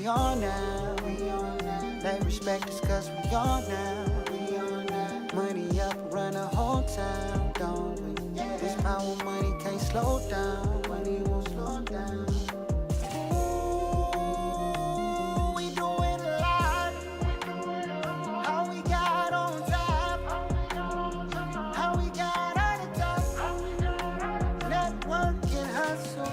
we on now. Let respect us cause we on now. Money up, run the whole town, don't we? This power money can't slow down. Money won't slow down. Ooh, we doing a lot. How we got on top. How we got on the top. Network and hustle.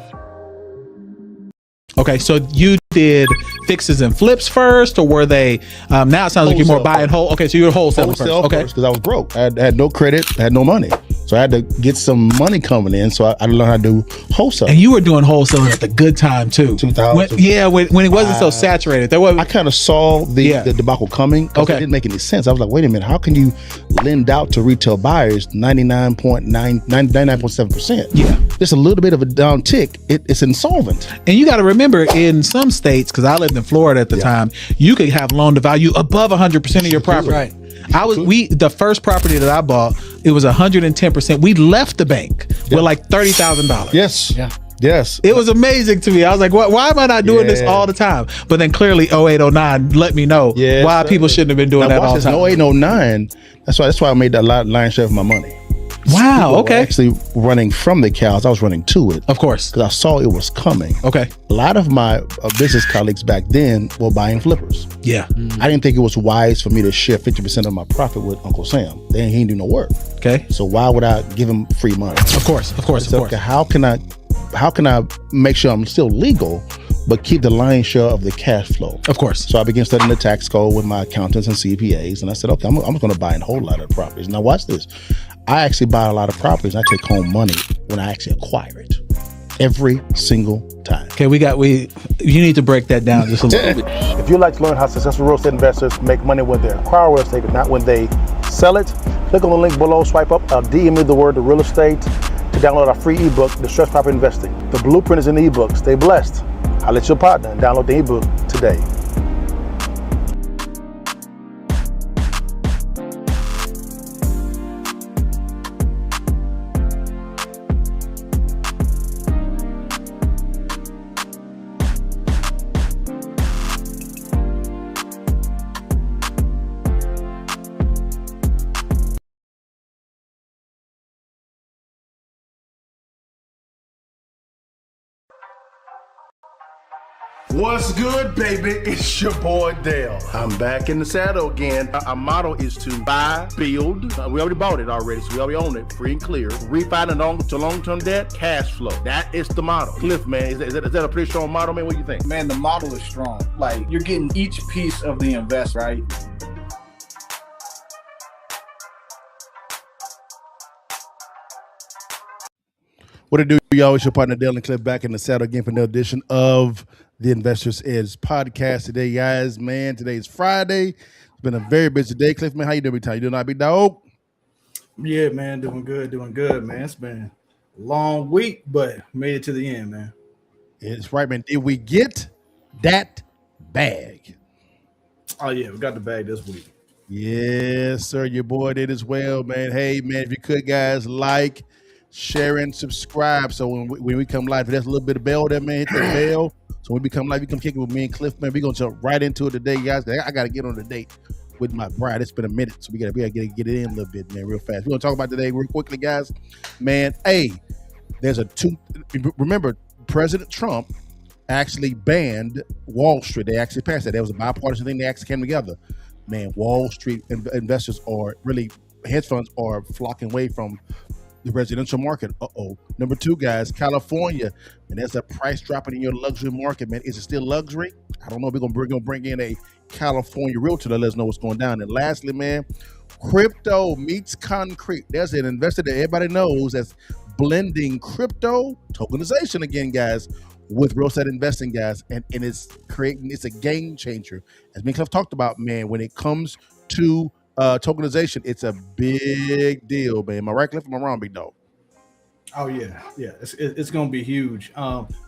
Okay, so you did fixes and flips first, or were they? Now it sounds like you're more buying whole. Okay, so you're wholesaling first. Okay, because I was broke. I had no credit, I had no money, so I had to get some money coming in. So I learned how to do wholesale. and you were doing wholesaling at the good time too. 2000. When it wasn't so saturated. There was. I kind of saw the debacle coming. Okay, it didn't make any sense. I was like, wait a minute, how can you lend out to retail buyers 99.7%? Yeah, just a little bit of a down tick, it's insolvent. And you got to remember, in some states, because I lived in Florida at the time, you could have loan to value above 100% of your property. Right. The first property that I bought, it was 110%. We left the bank with like $30,000. Yes. Yeah. Yes. It was amazing to me. I was like, why am I not doing this all the time? But then clearly 08, 09 let me know why people shouldn't have been doing that all the time. 08, 09, that's why I made that lion's share of my money. Wow. Okay. Actually running from the cows, I was running to it. Of course. Because I saw it was coming. Okay. A lot of my business colleagues back then were buying flippers. Yeah. I didn't think it was wise for me to share 50% of my profit with Uncle Sam. He didn't do no work. Okay. So why would I give him free money? Of course. Okay, how can I make sure I'm still legal, but keep the lion's share of the cash flow? Of course. So I began studying the tax code with my accountants and CPAs, and I said, okay, I'm going to buy a whole lot of properties. Now watch this. I actually buy a lot of properties. I take home money when I actually acquire it every single time. Okay, you need to break that down just a little bit. If you'd like to learn how successful real estate investors make money when they acquire real estate and not when they sell it, click on the link below, swipe up, DM me the word to real estate to download our free ebook, Distressed Property Investing. The blueprint is in the ebook. Stay blessed. I'll let your partner and download the ebook today. What's good, baby? It's your boy Dale. I'm back in the saddle again. Our motto is to buy, build. We already bought it already, so we already own it, free and clear. Refinance to long-term debt, cash flow. That is the motto. Cliff, man, is that a pretty strong motto, man? What do you think? Man, the model is strong. Like, you're getting each piece of the invest, right? What it do, y'all? It's your partner Dale and Cliff back in the saddle again for another edition of the Investors Edge podcast today, guys. Man, today is Friday. It's been a very busy day. Cliff, man, how you doing? You doing all right, big dog? Yeah, man, doing good, man. It's been a long week, but made it to the end, man. It's right, man. Did we get that bag? Oh, yeah, we got the bag this week. Yes, sir. Your boy did as well, man. Hey, man, if you could, guys, like, share, and subscribe. So when we come live, if there's a little bit of bell there, man, hit that bell. So when we become live, you come kick it with me and Cliff, man. We're going to jump right into it today, guys. I got to get on the date with my bride. It's been a minute, so we got to get it in a little bit, man, real fast. We're going to talk about today real quickly, guys. Man, hey, remember, President Trump actually banned Wall Street. They actually passed that. That was a bipartisan thing. They actually came together. Man, Wall Street investors hedge funds are flocking away from the residential market. Number two, guys, California, and there's a price dropping in your luxury market, man. Is it still luxury? I don't know. We're gonna bring in a California realtor to let us know what's going down. And lastly, man, crypto meets concrete. There's an investor that everybody knows that's blending crypto tokenization again, guys, with real estate investing, guys, and it's a game changer. As me and Cliff talked about, man, when it comes to tokenization, it's a big deal, man. Am I right, Cliff? Am I wrong, big dog? Oh, yeah. It's going to be huge.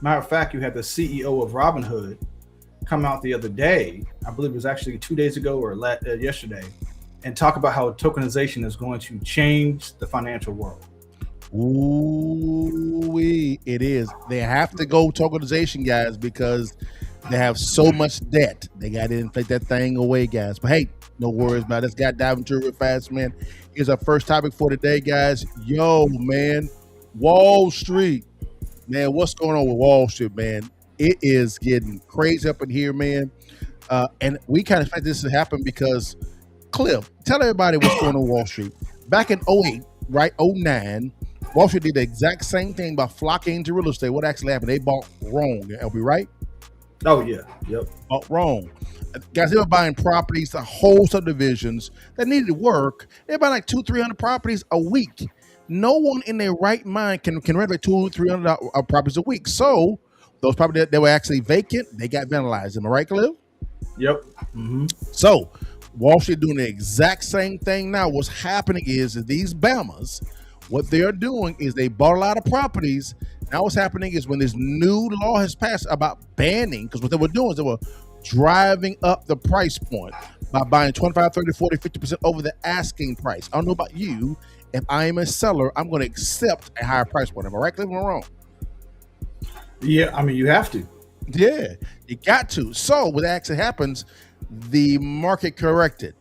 Matter of fact, you had the CEO of Robinhood come out the other day, I believe it was actually 2 days ago or yesterday, and talk about how tokenization is going to change the financial world. Ooh, it is. They have to go tokenization, guys, because They have so much debt. They got to inflate that thing away, guys. But hey, no worries about it. Let's get dive into it real fast, man. Here's our first topic for today, guys. Yo, man, Wall Street. Man, what's going on with Wall Street, man? It is getting crazy up in here, man. And we kind of expect this to happen because, Cliff, tell everybody what's going on with Wall Street. Back in 08, right, 09, Wall Street did the exact same thing by flocking into real estate. What actually happened? They bought wrong. Are we right? Oh, yeah. Yep. Bought wrong. Guys, they were buying properties, the whole subdivisions that needed work. They're buying like 200-300 properties a week. No one in their right mind can renovate 200-300 properties a week. So those properties that were actually vacant, they got vandalized. Am I right, Cliff? Yep. Mm-hmm. So Wall Street doing the exact same thing now. What's happening is these Bamas, what they're doing is they bought a lot of properties. Now what's happening is when this new law has passed about banning, because what they were doing is they were driving up the price point by buying 25, 30, 40, 50% over the asking price. I don't know about you. If I am a seller, I'm going to accept a higher price point. Am I right, Cliff, or wrong? Yeah, I mean, you have to. Yeah, you got to. So what actually happens, the market corrected.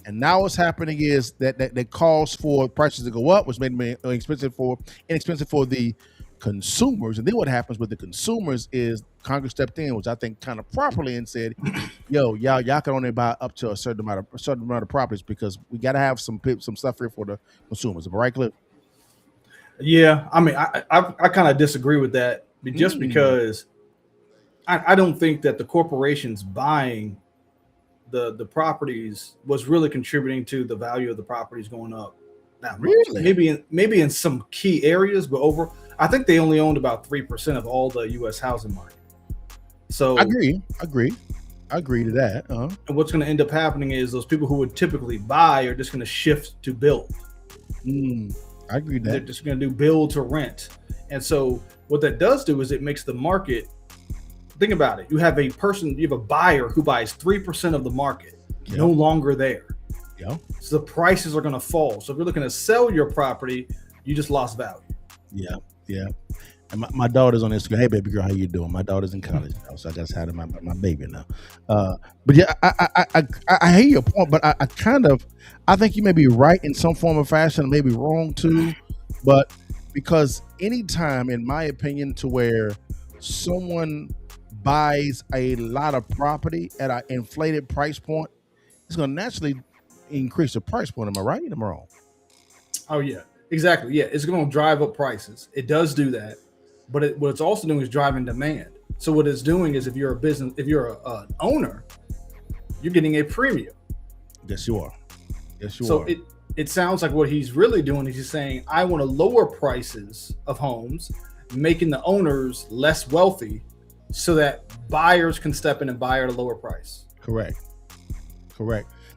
And now what's happening is that calls for prices to go up, which made them inexpensive for the consumers. And then what happens with the consumers is Congress stepped in, which I think kind of properly, and said, yo, y'all can only buy up to a certain amount of properties because we got to have some stuff here for the consumers. Am I right, Cliff? Yeah, I mean, I kind of disagree with that just because I don't think that the corporations buying the properties was really contributing to the value of the properties going up that much. Really? Maybe in some key areas, but I think they only owned about 3% of all the U.S. housing market. So I agree to that. And what's going to end up happening is those people who would typically buy are just going to shift to build. I agree with that. They're just going to do build to rent. And so what that does do is it makes the market. Think about it. You have a buyer who buys 3% of the market, no longer there. Yeah. So the prices are going to fall. So if you're looking to sell your property, you just lost value. Yeah. And my daughter's on Instagram. Hey, baby girl, how you doing? My daughter's in college now, so I just had my baby now. But yeah, I hear your point, but I think you may be right in some form or fashion, maybe wrong too. But because anytime, in my opinion, to where someone buys a lot of property at an inflated price point, it's going to naturally increase the price point. Am I right? Am I wrong? Oh yeah, exactly. Yeah, it's going to drive up prices. It does do that, but what it's also doing is driving demand. So what it's doing is if you're an owner, you're getting a premium. Yes, you are. So it sounds like what he's really doing is he's saying, I want to lower prices of homes, making the owners less wealthy so that buyers can step in and buy at a lower price. Correct.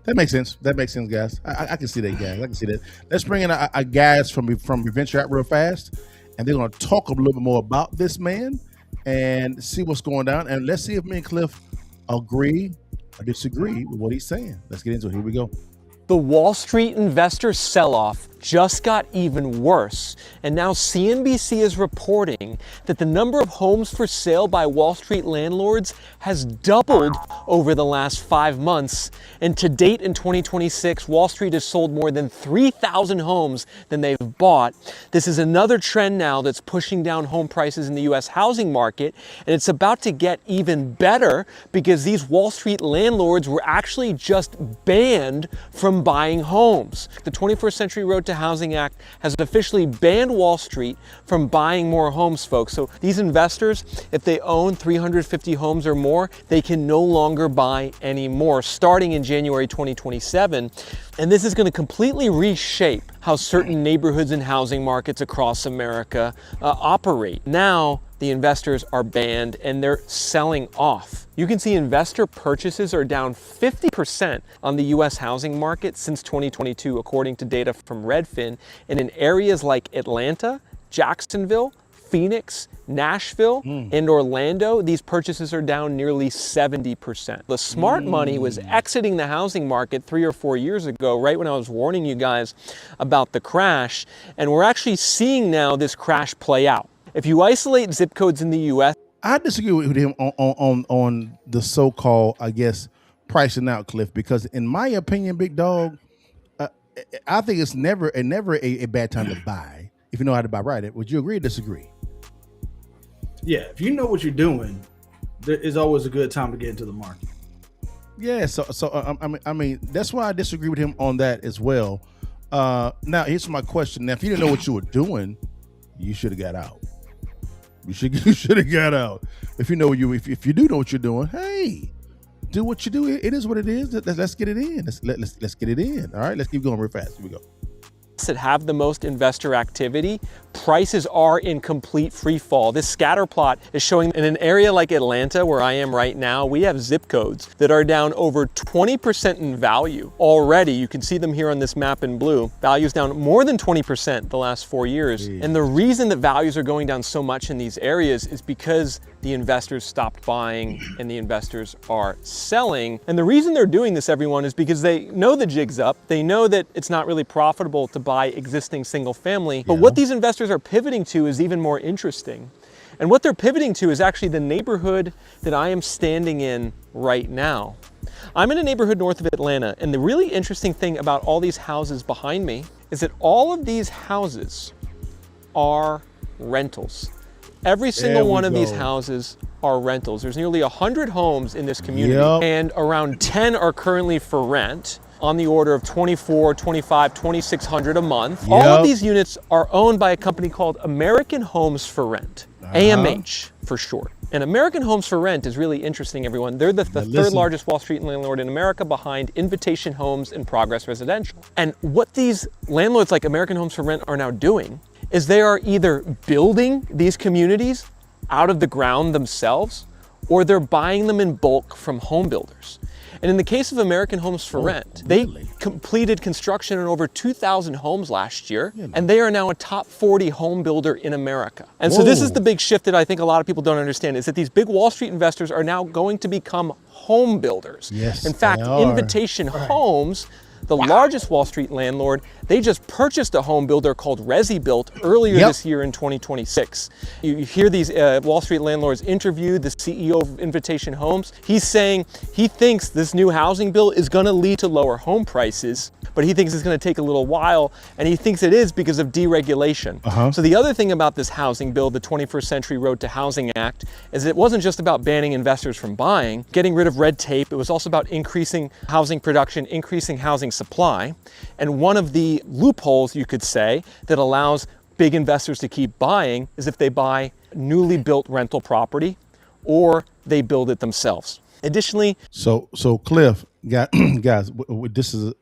That makes sense, guys. I can see that, guys. I can see that. Let's bring in a guys from Venture Out real fast, and they're going to talk a little bit more about this man and see what's going down. And let's see if me and Cliff agree or disagree with what he's saying. Let's get into it. Here we go. The Wall Street investor sell-off just got even worse, and now CNBC is reporting that the number of homes for sale by Wall Street landlords has doubled over the last 5 months, and to date in 2026, Wall Street has sold more than 3,000 homes than they've bought. This is another trend now that's pushing down home prices in the US housing market, and it's about to get even better because these Wall Street landlords were actually just banned from buying homes. The 21st Century Road to Housing Act has officially banned Wall Street from buying more homes, folks. So these investors, if they own 350 homes or more, they can no longer buy any more starting in January 2027. And this is going to completely reshape how certain neighborhoods and housing markets across America operate. Now, the investors are banned and they're selling off. You can see investor purchases are down 50% on the US housing market since 2022, according to data from Redfin. And in areas like Atlanta, Jacksonville, Phoenix, Nashville, and Orlando, these purchases are down nearly 70%. The smart money was exiting the housing market 3 or 4 years ago, right when I was warning you guys about the crash. And we're actually seeing now this crash play out. If you isolate zip codes in the US, I disagree with him on the so-called, I guess, pricing out, Cliff, because in my opinion, big dog, I think it's never a bad time to buy if you know how to buy right. Would you agree or disagree? Yeah, if you know what you're doing, there is always a good time to get into the market. Yeah, so I mean that's why I disagree with him on that as well. Now here's my question. Now, if you didn't know what you were doing, you should have got out. You should have got out. If you know if you do know what you're doing, hey, do what you do. It is what it is. Let's get it in. Let's get it in. All right, let's keep going real fast. Here we go. That have the most investor activity, prices are in complete free fall. This scatter plot is showing in an area like Atlanta, where I am right now, we have zip codes that are down over 20% in value already. You can see them here on this map in blue. Values down more than 20% the last 4 years. Jeez. And the reason that values are going down so much in these areas is because the investors stopped buying and the investors are selling. And the reason they're doing this, everyone, is because they know the jig's up. They know that it's not really profitable to buy existing single family. But what these investors are pivoting to is even more interesting. And what they're pivoting to is actually the neighborhood that I am standing in right now. I'm in a neighborhood north of Atlanta, and the really interesting thing about all these houses behind me is that all of these houses are rentals. Every single one of these houses are rentals. There's nearly 100 homes in this community, and around 10 are currently for rent, on the order of $2,400, $2,500, $2,600 a month. All of these units are owned by a company called American Homes for Rent, AMH for short. And American Homes for Rent is really interesting, everyone. They're the third largest Wall Street landlord in America, behind Invitation Homes and Progress Residential. And what these landlords like American Homes for Rent are now doing is they are either building these communities out of the ground themselves, or they're buying them in bulk from home builders. And in the case of American Homes for Rent, they completed construction on over 2,000 homes last year, and they are now a top 40 home builder in America. And so this is the big shift that I think a lot of people don't understand, is that these big Wall Street investors are now going to become home builders. Yes, in fact, Invitation Homes, the largest Wall Street landlord, they just purchased a home builder called ResiBuilt earlier this year in 2026. You hear these Wall Street landlords interview the CEO of Invitation Homes. He's saying he thinks this new housing bill is going to lead to lower home prices, but he thinks it's going to take a little while, and he thinks it is because of deregulation. So the other thing about this housing bill, the 21st Century Road to Housing Act, is it wasn't just about banning investors from buying, getting rid of red tape. It was also about increasing housing production, increasing housing supply. And one of the loopholes, you could say, that allows big investors to keep buying is if they buy newly built rental property or they build it themselves. Additionally, so Cliff, guys, this is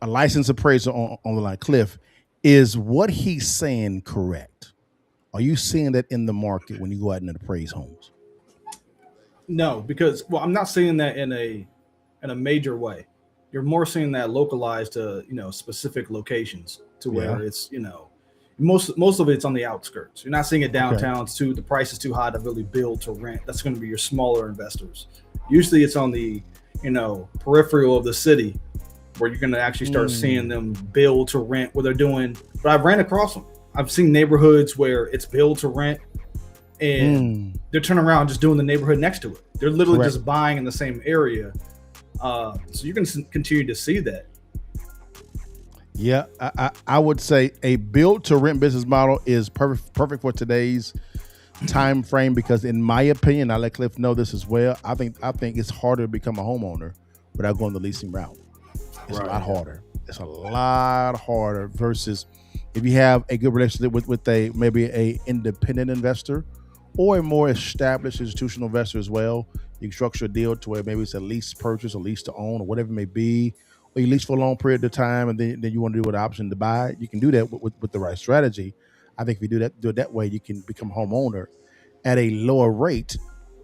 a licensed appraiser on the line. Cliff, is what he's saying correct? Are you seeing that in the market when you go out and appraise homes? No, because I'm not seeing that in a major way. You're more seeing that localized to specific locations, to where it's most of it's on the outskirts. You're not seeing it downtown. It's the price is too high to really build to rent. That's going to be your smaller investors. Usually it's on the peripheral of the city where you're going to actually start seeing them build to rent, where they're doing. But I've ran across them. I've seen neighborhoods where it's build to rent, and they're turning around and just doing the neighborhood next to it. They're literally just buying in the same area. So you can continue to see that. Yeah, I would say a build to rent business model is perfect for today's time frame, because in my opinion, I let Cliff know this as well. I think it's harder to become a homeowner without going the leasing route. It's a lot harder. It's a lot harder versus if you have a good relationship with maybe a independent investor or a more established institutional investor as well. You can structure a deal to where maybe it's a lease purchase, a lease to own, or whatever it may be, or you lease for a long period of time, and then you want to do an option to buy. You can do that with the right strategy. I think if you do it that way, you can become a homeowner at a lower rate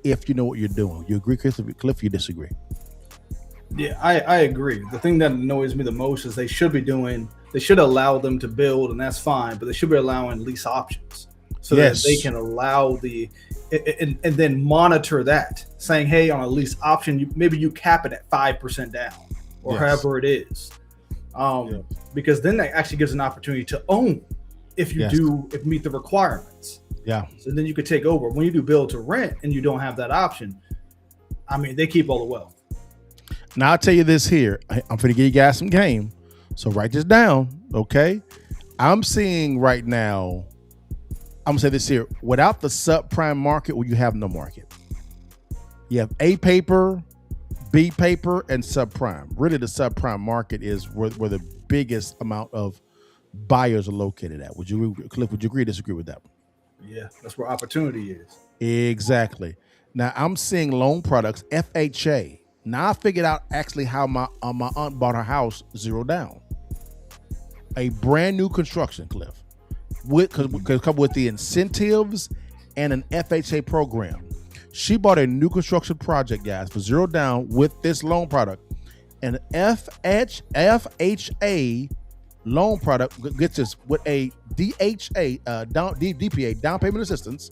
if you know what you're doing. You agree, Cliff? You disagree? Yeah, I agree. The thing that annoys me the most is they should allow them to build, and that's fine, but they should be allowing lease options so that they can allow and then monitor that, saying, hey, on a lease option, maybe you cap it at 5% down or however it is. Because then that actually gives an opportunity to own if you meet the requirements. Yeah. So then you could take over. When you do build to rent and you don't have that option, I mean, they keep all the wealth. Now I'll tell you this here. I'm finna give you guys some game. So write this down, okay? I'm seeing right now, I'm gonna say this here. Without the subprime market, well, you have no market. You have A paper, B paper, and subprime. Really, the subprime market is where the biggest amount of buyers are located at. Cliff, would you agree or disagree with that? Yeah, that's where opportunity is. Exactly. Now I'm seeing loan products, FHA. Now I figured out actually how my aunt bought her house 0 down. A brand new construction, Cliff, because coupled with the incentives and an FHA program. She bought a new construction project, guys, for 0 down with this loan product. And FHA loan product gets us with a DPA, down payment assistance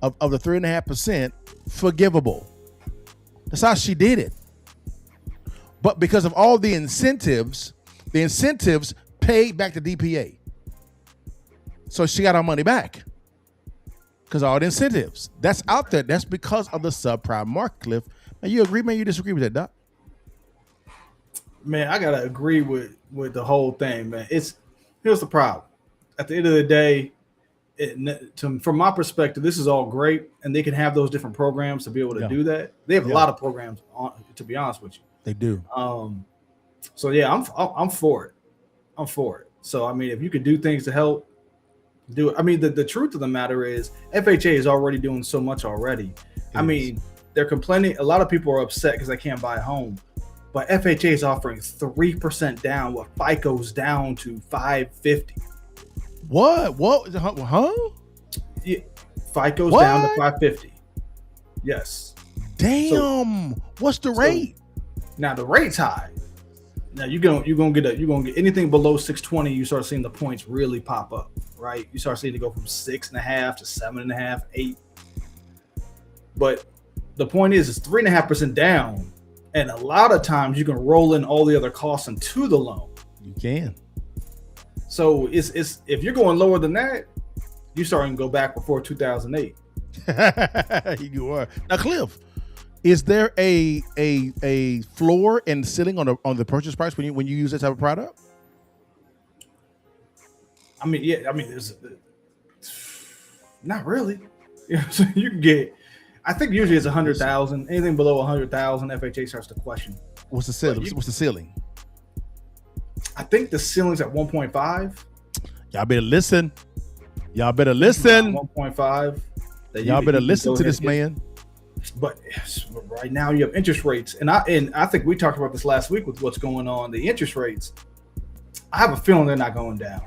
of the 3.5% forgivable. That's how she did it. But because of all the incentives paid back to DPA. So she got her money back. Because all the incentives. That's out there. That's because of the subprime market, Cliff. Man, you agree, man? You disagree with that, Doc? Man, I gotta agree with the whole thing, man. Here's the problem. At the end of the day, from my perspective, this is all great, and they can have those different programs to be able to do that. They have a lot of programs, to be honest with you. They do. So yeah, I'm for it. I'm for it. So I mean, if you could do things to help, do it. I mean, the truth of the matter is, FHA is already doing so much already. I mean, they're complaining. A lot of people are upset because they can't buy a home, but FHA is offering 3% down, with FICO's down to 550. What? Huh? Yeah, FICO's down to 550. Yes. Damn. What's the rate? Now the rate's high. Now you're gonna get anything below 620. You start seeing the points really pop up, right? You start seeing it go from 6.5 to 7.5, 8. But the point is, it's 3.5% down, and a lot of times you can roll in all the other costs into the loan. You can. So it's if you're going lower than that, you starting to go back before 2008. You are. Now, Cliff, is there a floor and ceiling on the purchase price when you use that type of product? I mean, yeah. I mean, there's not really. Yeah, so you can get. I think usually it's 100,000. Anything below 100,000, FHA starts to question. What's the ceiling? What's the ceiling? I think the ceiling's at 1.5. Y'all better listen. 1.5. Y'all better listen to this man. But right now you have interest rates, and I think we talked about this last week with what's going on. The interest rates, I have a feeling they're not going down.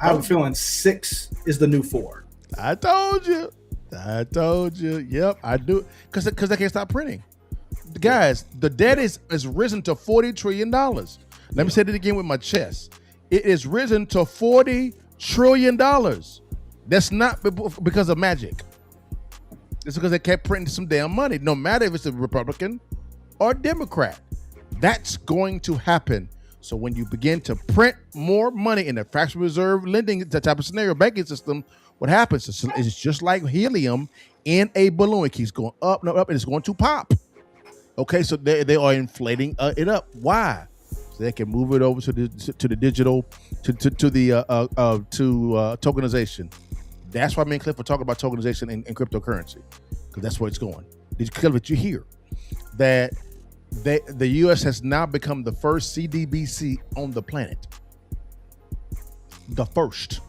I have a feeling 6 is the new 4. I told you. Yep, I do. Because they can't stop printing. Guys, the debt is risen to $40 trillion. Let me say it again with my chest. It is risen to $40 trillion. That's not because of magic. It's because they kept printing some damn money. No matter if it's a Republican or Democrat, that's going to happen. So when you begin to print more money in the fractional reserve lending, that type of scenario, banking system, what happens is it's just like helium in a balloon. It keeps going up and up, and it's going to pop. Okay, so they are inflating it up. Why? So they can move it over to the digital, to tokenization. That's why me and Cliff are talking about tokenization and cryptocurrency, because that's where it's going. Did you hear that the U.S. has now become the first CDBC on the planet? The first.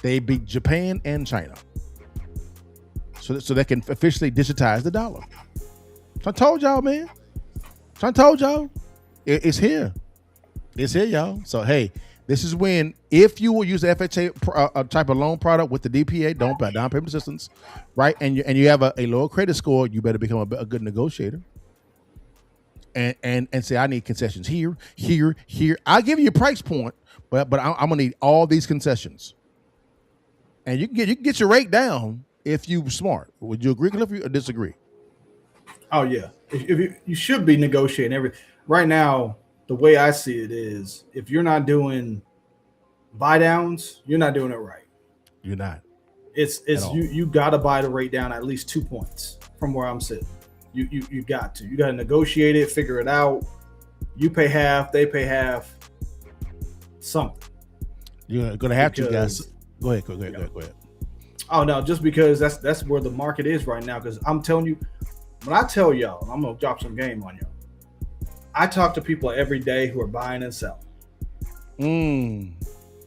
They beat Japan and China. So they can officially digitize the dollar. So I told y'all, man. It's here. It's here, y'all. So, hey, this is when, if you will use the FHA type of loan product with the DPA, down payment assistance, right? And you have a lower credit score, you better become a good negotiator. And say, I need concessions here. I'll give you a price point, but I'm gonna need all these concessions. And you can get your rate down if you smart. Would you agree, Cliff, or disagree? Oh yeah, if you should be negotiating everything right now. The way I see it is, if you're not doing buy downs, you're not doing it right. You're not. It's you got to buy the rate down at least 2 points from where I'm sitting. You got to. You got to negotiate it, figure it out. You pay half, they pay half. Something. You're gonna have to, guys. Go ahead. Oh no, just because that's where the market is right now. Because I'm telling you, when I tell y'all, I'm gonna drop some game on y'all. I talk to people every day who are buying and selling.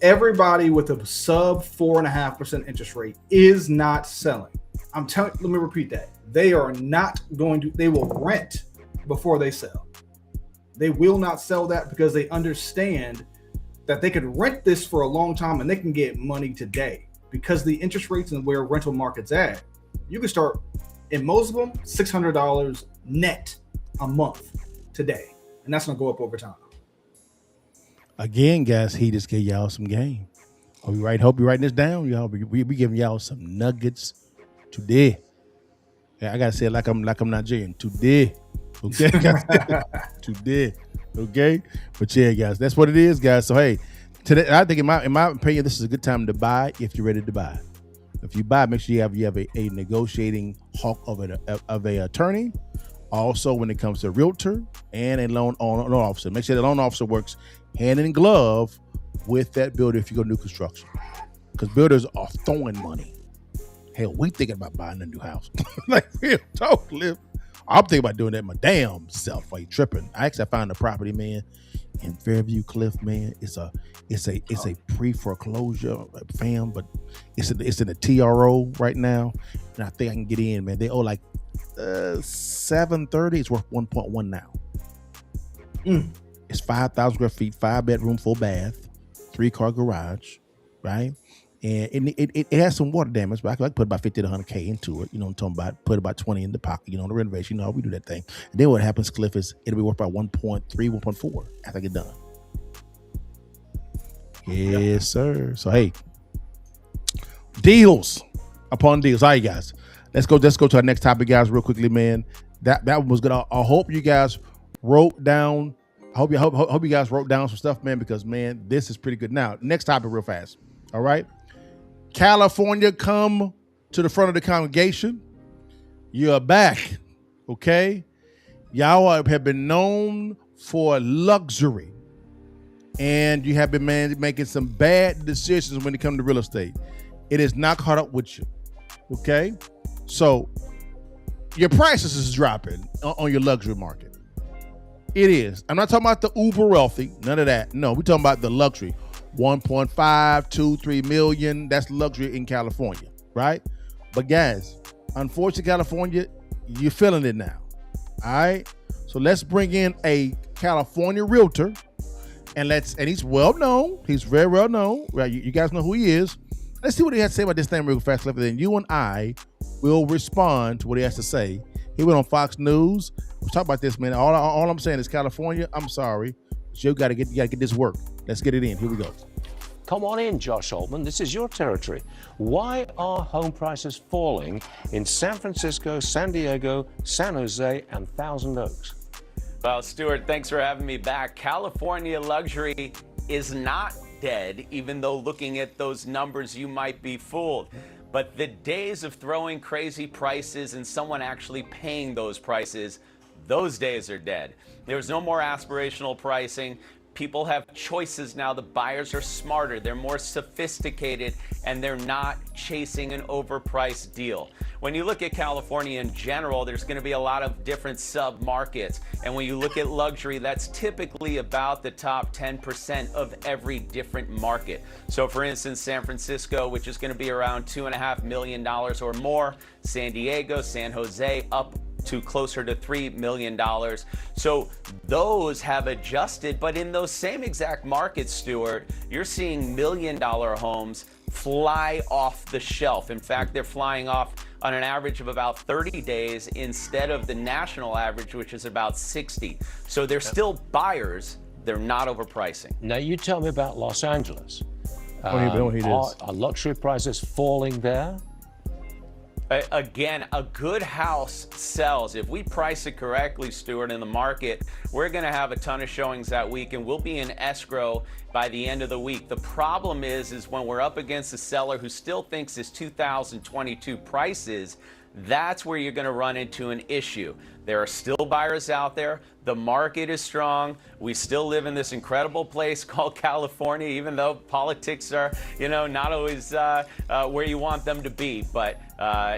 Everybody with a sub 4.5% interest rate is not selling. I'm telling. Let me repeat that. They are not going to. They will rent before they sell. They will not sell that because they understand that they could rent this for a long time and they can get money today because the interest rates and where rental market's at. You can start in most of them $600 net a month today, and that's gonna go up over time. Again, guys, he just gave y'all some game. Hope you're writing this down, y'all. We giving y'all some nuggets today. Yeah, I gotta say it like I'm Nigerian today. Okay, today. Okay, but yeah, guys, that's what it is, guys. So hey, today I think in my opinion, this is a good time to buy if you're ready to buy. If you buy, make sure you have a negotiating hawk of a attorney. Also, when it comes to a realtor and a loan officer, make sure the loan officer works hand in glove with that builder if you go new construction, because builders are throwing money. Hell, we thinking about buying a new house. Like real talk, Cliff. I'm thinking about doing that my damn self. Like tripping. I found a property, man, in Fairview Cliff, man. It's a pre-foreclosure, fam, but it's in a TRO right now, and I think I can get in, man. They owe like $730. It's worth 1.1 now. It's 5,000 square feet, 5-bedroom, full bath, 3-car garage, right? And it has some water damage, but I can put about 50 to 100K into it. You know what I'm talking about? Put about 20 in the pocket, you know, the renovation. You know how we do that thing. And then what happens, Cliff, is it'll be worth about 1.3, 1.4 after I get done. Yes, sir. So, hey, deals upon deals. All right, guys. Let's go to our next topic, guys, real quickly, man. That was good. I hope you guys wrote down. I hope you guys wrote down some stuff, man, because, man, this is pretty good. Now, next topic real fast. All right. California, come to the front of the congregation. You're back, okay? Y'all have been known for luxury, and you have been making some bad decisions when it comes to real estate. It is not caught up with you, okay? So your prices is dropping on your luxury market. It is. I'm not talking about the uber wealthy, none of that. No, we're talking about the luxury. 1.5, 2, 3 million. That's luxury in California, right? But guys, unfortunately, California, you're feeling it now. All right. So let's bring in a California realtor, and he's well known. He's very well known. Right? You guys know who he is. Let's see what he has to say about this thing real fast, then you and I will respond to what he has to say. He went on Fox News. We'll talk about this, man. All I'm saying is California, I'm sorry, but you gotta get this work. Let's get it in. Here we go. Come on in, Josh Altman. This is your territory. Why are home prices falling in San Francisco, San Diego, San Jose, and Thousand Oaks? Well, Stuart, thanks for having me back. California luxury is not dead, even though looking at those numbers, you might be fooled. But the days of throwing crazy prices and someone actually paying those prices, those days are dead. There's no more aspirational pricing. People have choices now. The buyers are smarter, they're more sophisticated, and they're not chasing an overpriced deal. When you look at California in general, there's going to be a lot of different sub-markets. And when you look at luxury, that's typically about the top 10% of every different market. So for instance, San Francisco, which is going to be around $2.5 million or more, San Diego, San Jose, up to closer to $3 million. So those have adjusted, but in those same exact markets, Stuart, you're seeing $1 million homes fly off the shelf. In fact, they're flying off on an average of about 30 days instead of the national average, which is about 60. So they're still buyers, they're not overpricing. Now you tell me about Los Angeles. Are luxury prices falling there? Again, a good house sells. If we price it correctly, Stuart, in the market, we're going to have a ton of showings that week, and we'll be in escrow by the end of the week. The problem is when we're up against a seller who still thinks his 2022 prices, that's where you're going to run into an issue. There are still buyers out there. The market is strong. We still live in this incredible place called California, even though politics are, not always where you want them to be. But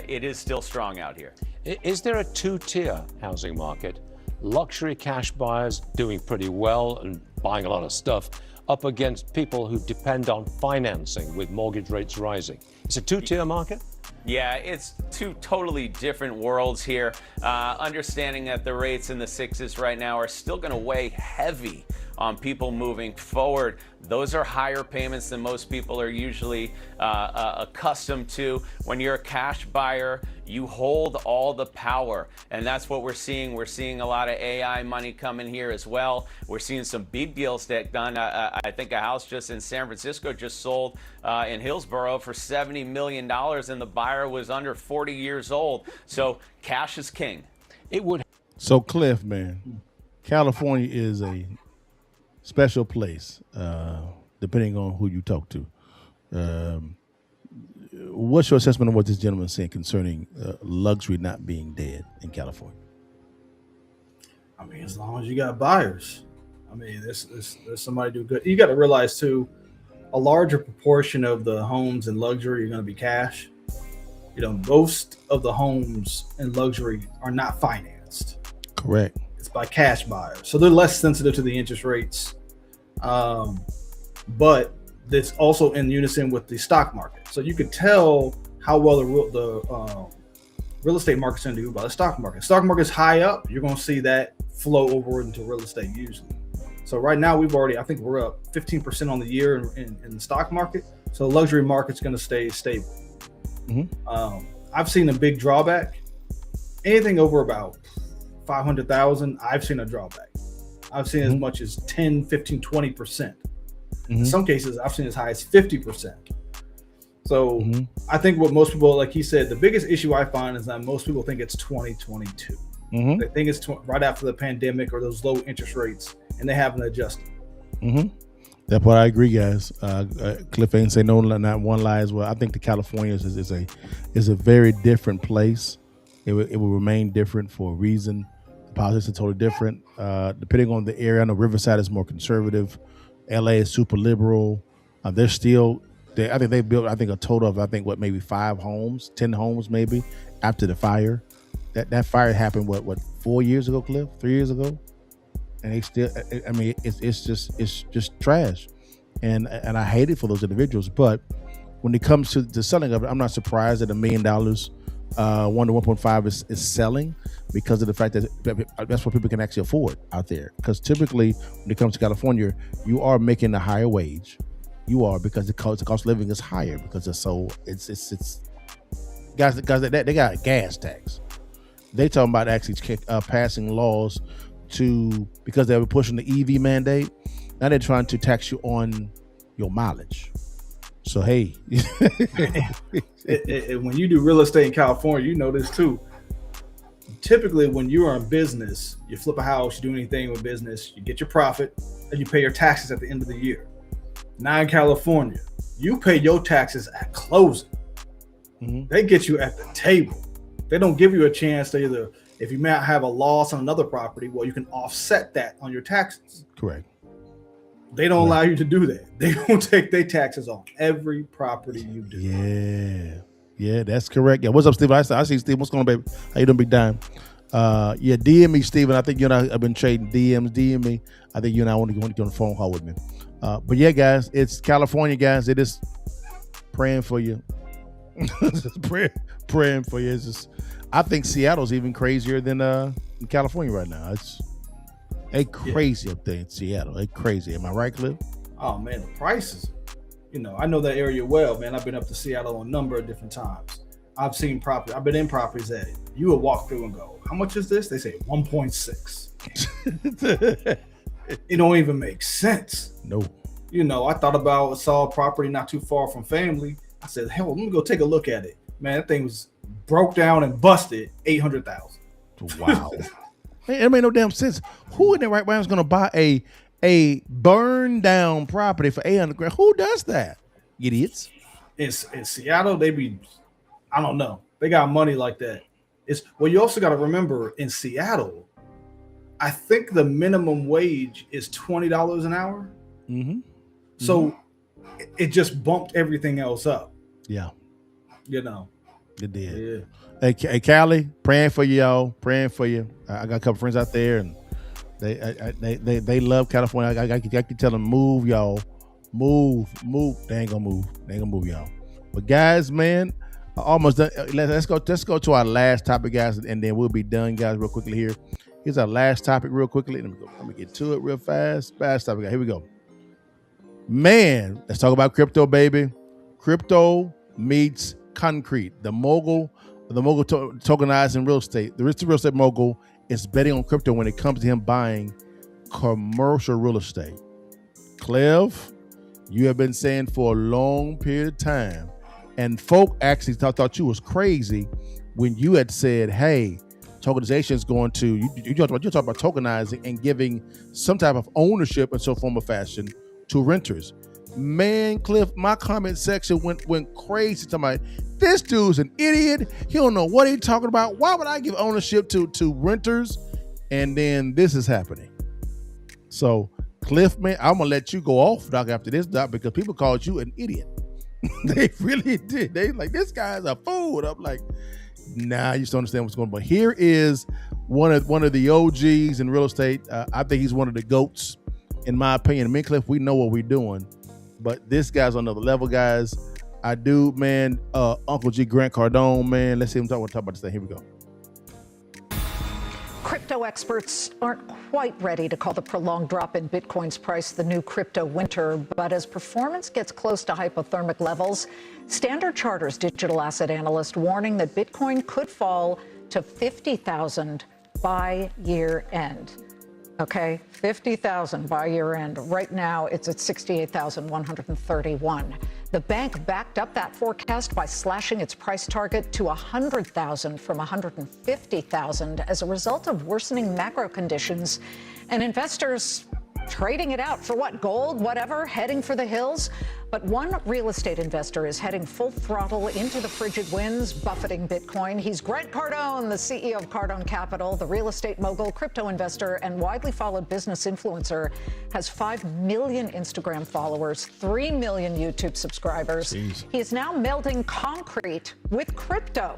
it is still strong out here. Is there a two-tier housing market? Luxury cash buyers doing pretty well and buying a lot of stuff, up against people who depend on financing with mortgage rates rising. It's a two-tier market? Yeah, it's two totally different worlds here. Understanding that the rates in the sixes right now are still going to weigh heavy on people moving forward. Those are higher payments than most people are usually accustomed to. When you're a cash buyer, you hold all the power, and that's what we're seeing. We're seeing a lot of AI money coming here as well. We're seeing some big deals that done. I think a house just in San Francisco just sold in Hillsborough for $70 million, and the buyer was under 40 years old. So cash is king. It would. So Cliff, man, California is a special place, depending on who you talk to. What's your assessment of what this gentleman is saying concerning luxury not being dead in California? I mean, as long as you got buyers, I mean, there's somebody do good. You got to realize too, a larger proportion of the homes in luxury are going to be cash. Most of the homes in luxury are not financed. Correct. It's by cash buyers, so they're less sensitive to the interest rates. But it's also in unison with the stock market, so you can tell how well the real estate market's going to do by the stock market. Stock market's high up, you're going to see that flow over into real estate usually. So right now I think we're up 15% on the year in the stock market. So the luxury market's going to stay stable. Mm-hmm. I've seen a big drawback. Anything over about 500,000, I've seen a drawback. I've seen as much as 10, 15, 20%. In some cases, I've seen as high as 50%. So I think what most people, like he said, the biggest issue I find is that most people think it's 2022. They think it's right after the pandemic or those low interest rates, and they haven't adjusted. That's what I agree, guys. Cliff ain't say no, not one lie as well. I think the California is a very different place. It will remain different for a reason. The politics are totally different. Depending on the area, I know Riverside is more conservative. LA is super liberal. I think they built, a total of, maybe 5 homes, 10 homes maybe after the fire. That fire happened, 4 years ago, Cliff? 3 years ago? And they still, it's just trash. And I hate it for those individuals. But when it comes to the selling of it, I'm not surprised that $1 million, 1 to 1.5 is selling, because of the fact that that's what people can actually afford out there. Because typically, when it comes to California, you are making a higher wage. You are, because the cost of living is higher, because it's guys they got a gas tax. They talking about actually passing laws because they were pushing the EV mandate. Now they're trying to tax you on your mileage. So hey, when you do real estate in California, you know this too. Typically, when you are in business, you flip a house, you do anything with business, you get your profit, and you pay your taxes at the end of the year. Now in California, you pay your taxes at closing. They get you at the table. They don't give you a chance to either, if you might have a loss on another property, well, you can offset that on your taxes. Correct. They don't allow you to do that. They don't take their taxes on every property you do. Yeah, that's correct. Yeah, what's up, Steve? I see Steve. What's going on, baby? How you doing, big time? DM me, Steven. I think you and I have been trading DMs. DM me. I think you and I want to get on the phone call with me. But yeah, guys, it's California, guys. It is praying for you. praying for you. It's just, I think Seattle's even crazier than California right now. It's crazy up there in Seattle. It's crazy. Am I right, Cliff? Oh man, the prices. I know that area well, man. I've been up to Seattle a number of different times. I've seen property. I've been in properties that you would walk through and go, "How much is this?" They say 1.6. It don't even make sense. No. I saw a property not too far from family. I said, "Hell, let me go take a look at it." Man, that thing was broke down and busted 800,000. Wow. It made no damn sense. Who in their right mind is going to buy a burned down property for 800 grand? Who does that? Idiots. In Seattle, I don't know. They got money like that. You also got to remember in Seattle, I think the minimum wage is $20 an hour. Mm-hmm. So it just bumped everything else up. Yeah. You know. It did. Yeah. Hey, Callie, praying for you, y'all. Praying for you. I got a couple friends out there, and they love California. I can tell them, move, y'all. Move. They ain't gonna move. They ain't gonna move, y'all. But guys, man, almost done. Let's go to our last topic, guys, and then we'll be done, guys, real quickly here. Here's our last topic real quickly. Let me get to it real fast. Fast topic. Here we go. Man, let's talk about crypto, baby. Crypto meets concrete. The mogul tokenizing real estate. The real estate mogul is betting on crypto when it comes to him buying commercial real estate. Clev, you have been saying for a long period of time, and folk actually thought you was crazy when you had said, hey, tokenization is going to, you talk about tokenizing and giving some type of ownership in some form of fashion to renters. Man, Cliff, my comment section went crazy talking about this dude's an idiot. He don't know what he's talking about. Why would I give ownership to renters? And then this is happening. So, Cliff, man, I'm gonna let you go off, Doc, after this, Doc, because people called you an idiot. They really did. They like, this guy's a fool. I'm like, nah, you just don't understand what's going on. But here is one of the OGs in real estate. I think he's one of the GOATs, in my opinion. Me and Cliff, we know what we're doing. But this guy's on another level, guys. I do, man. Uncle G, Grant Cardone, man. Let's see him talk about this thing. Here we go. Crypto experts aren't quite ready to call the prolonged drop in Bitcoin's price the new crypto winter, but as performance gets close to hypothermic levels, Standard Chartered's digital asset analyst warning that Bitcoin could fall to 50,000 by year end. Okay, 50,000 by year end. Right now, it's at 68,131. The bank backed up that forecast by slashing its price target to 100,000 from 150,000 as a result of worsening macro conditions and investors trading it out for what, gold, whatever, heading for the hills. But one real estate investor is heading full throttle into the frigid winds, buffeting Bitcoin. He's Grant Cardone, the CEO of Cardone Capital, the real estate mogul, crypto investor, and widely followed business influencer. Has 5 million Instagram followers, 3 million YouTube subscribers. Jeez. He is now melding concrete with crypto.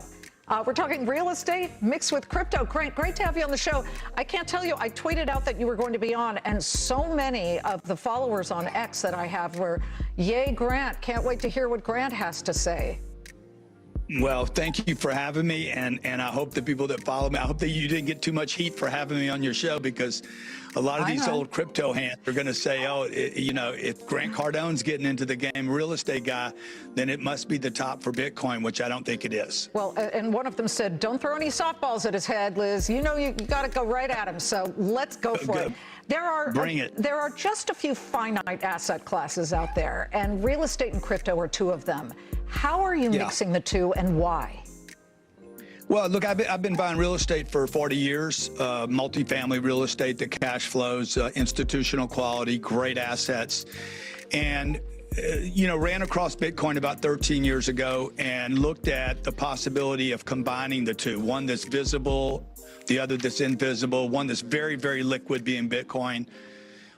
We're talking real estate mixed with crypto. Grant, great to have you on the show. I can't tell you, I tweeted out that you were going to be on, and so many of the followers on X that I have were, yay, Grant. Can't wait to hear what Grant has to say. Well, thank you for having me, and I hope the people that follow me, I hope that you didn't get too much heat for having me on your show, because a lot of these old crypto hands are going to say, oh, if Grant Cardone's getting into the game, real estate guy, then it must be the top for Bitcoin, which I don't think it is. Well, and one of them said, don't throw any softballs at his head, Liz. You know, you got to go right at him. So let's go for it. There are just a few finite asset classes out there, and real estate and crypto are two of them. How are you mixing the two, and why? Well, look, I've been buying real estate for 40 years, multifamily real estate that cash flows, institutional quality, great assets, and ran across Bitcoin about 13 years ago and looked at the possibility of combining the two, one that's visible, the other that's invisible, one that's very, very liquid, being Bitcoin,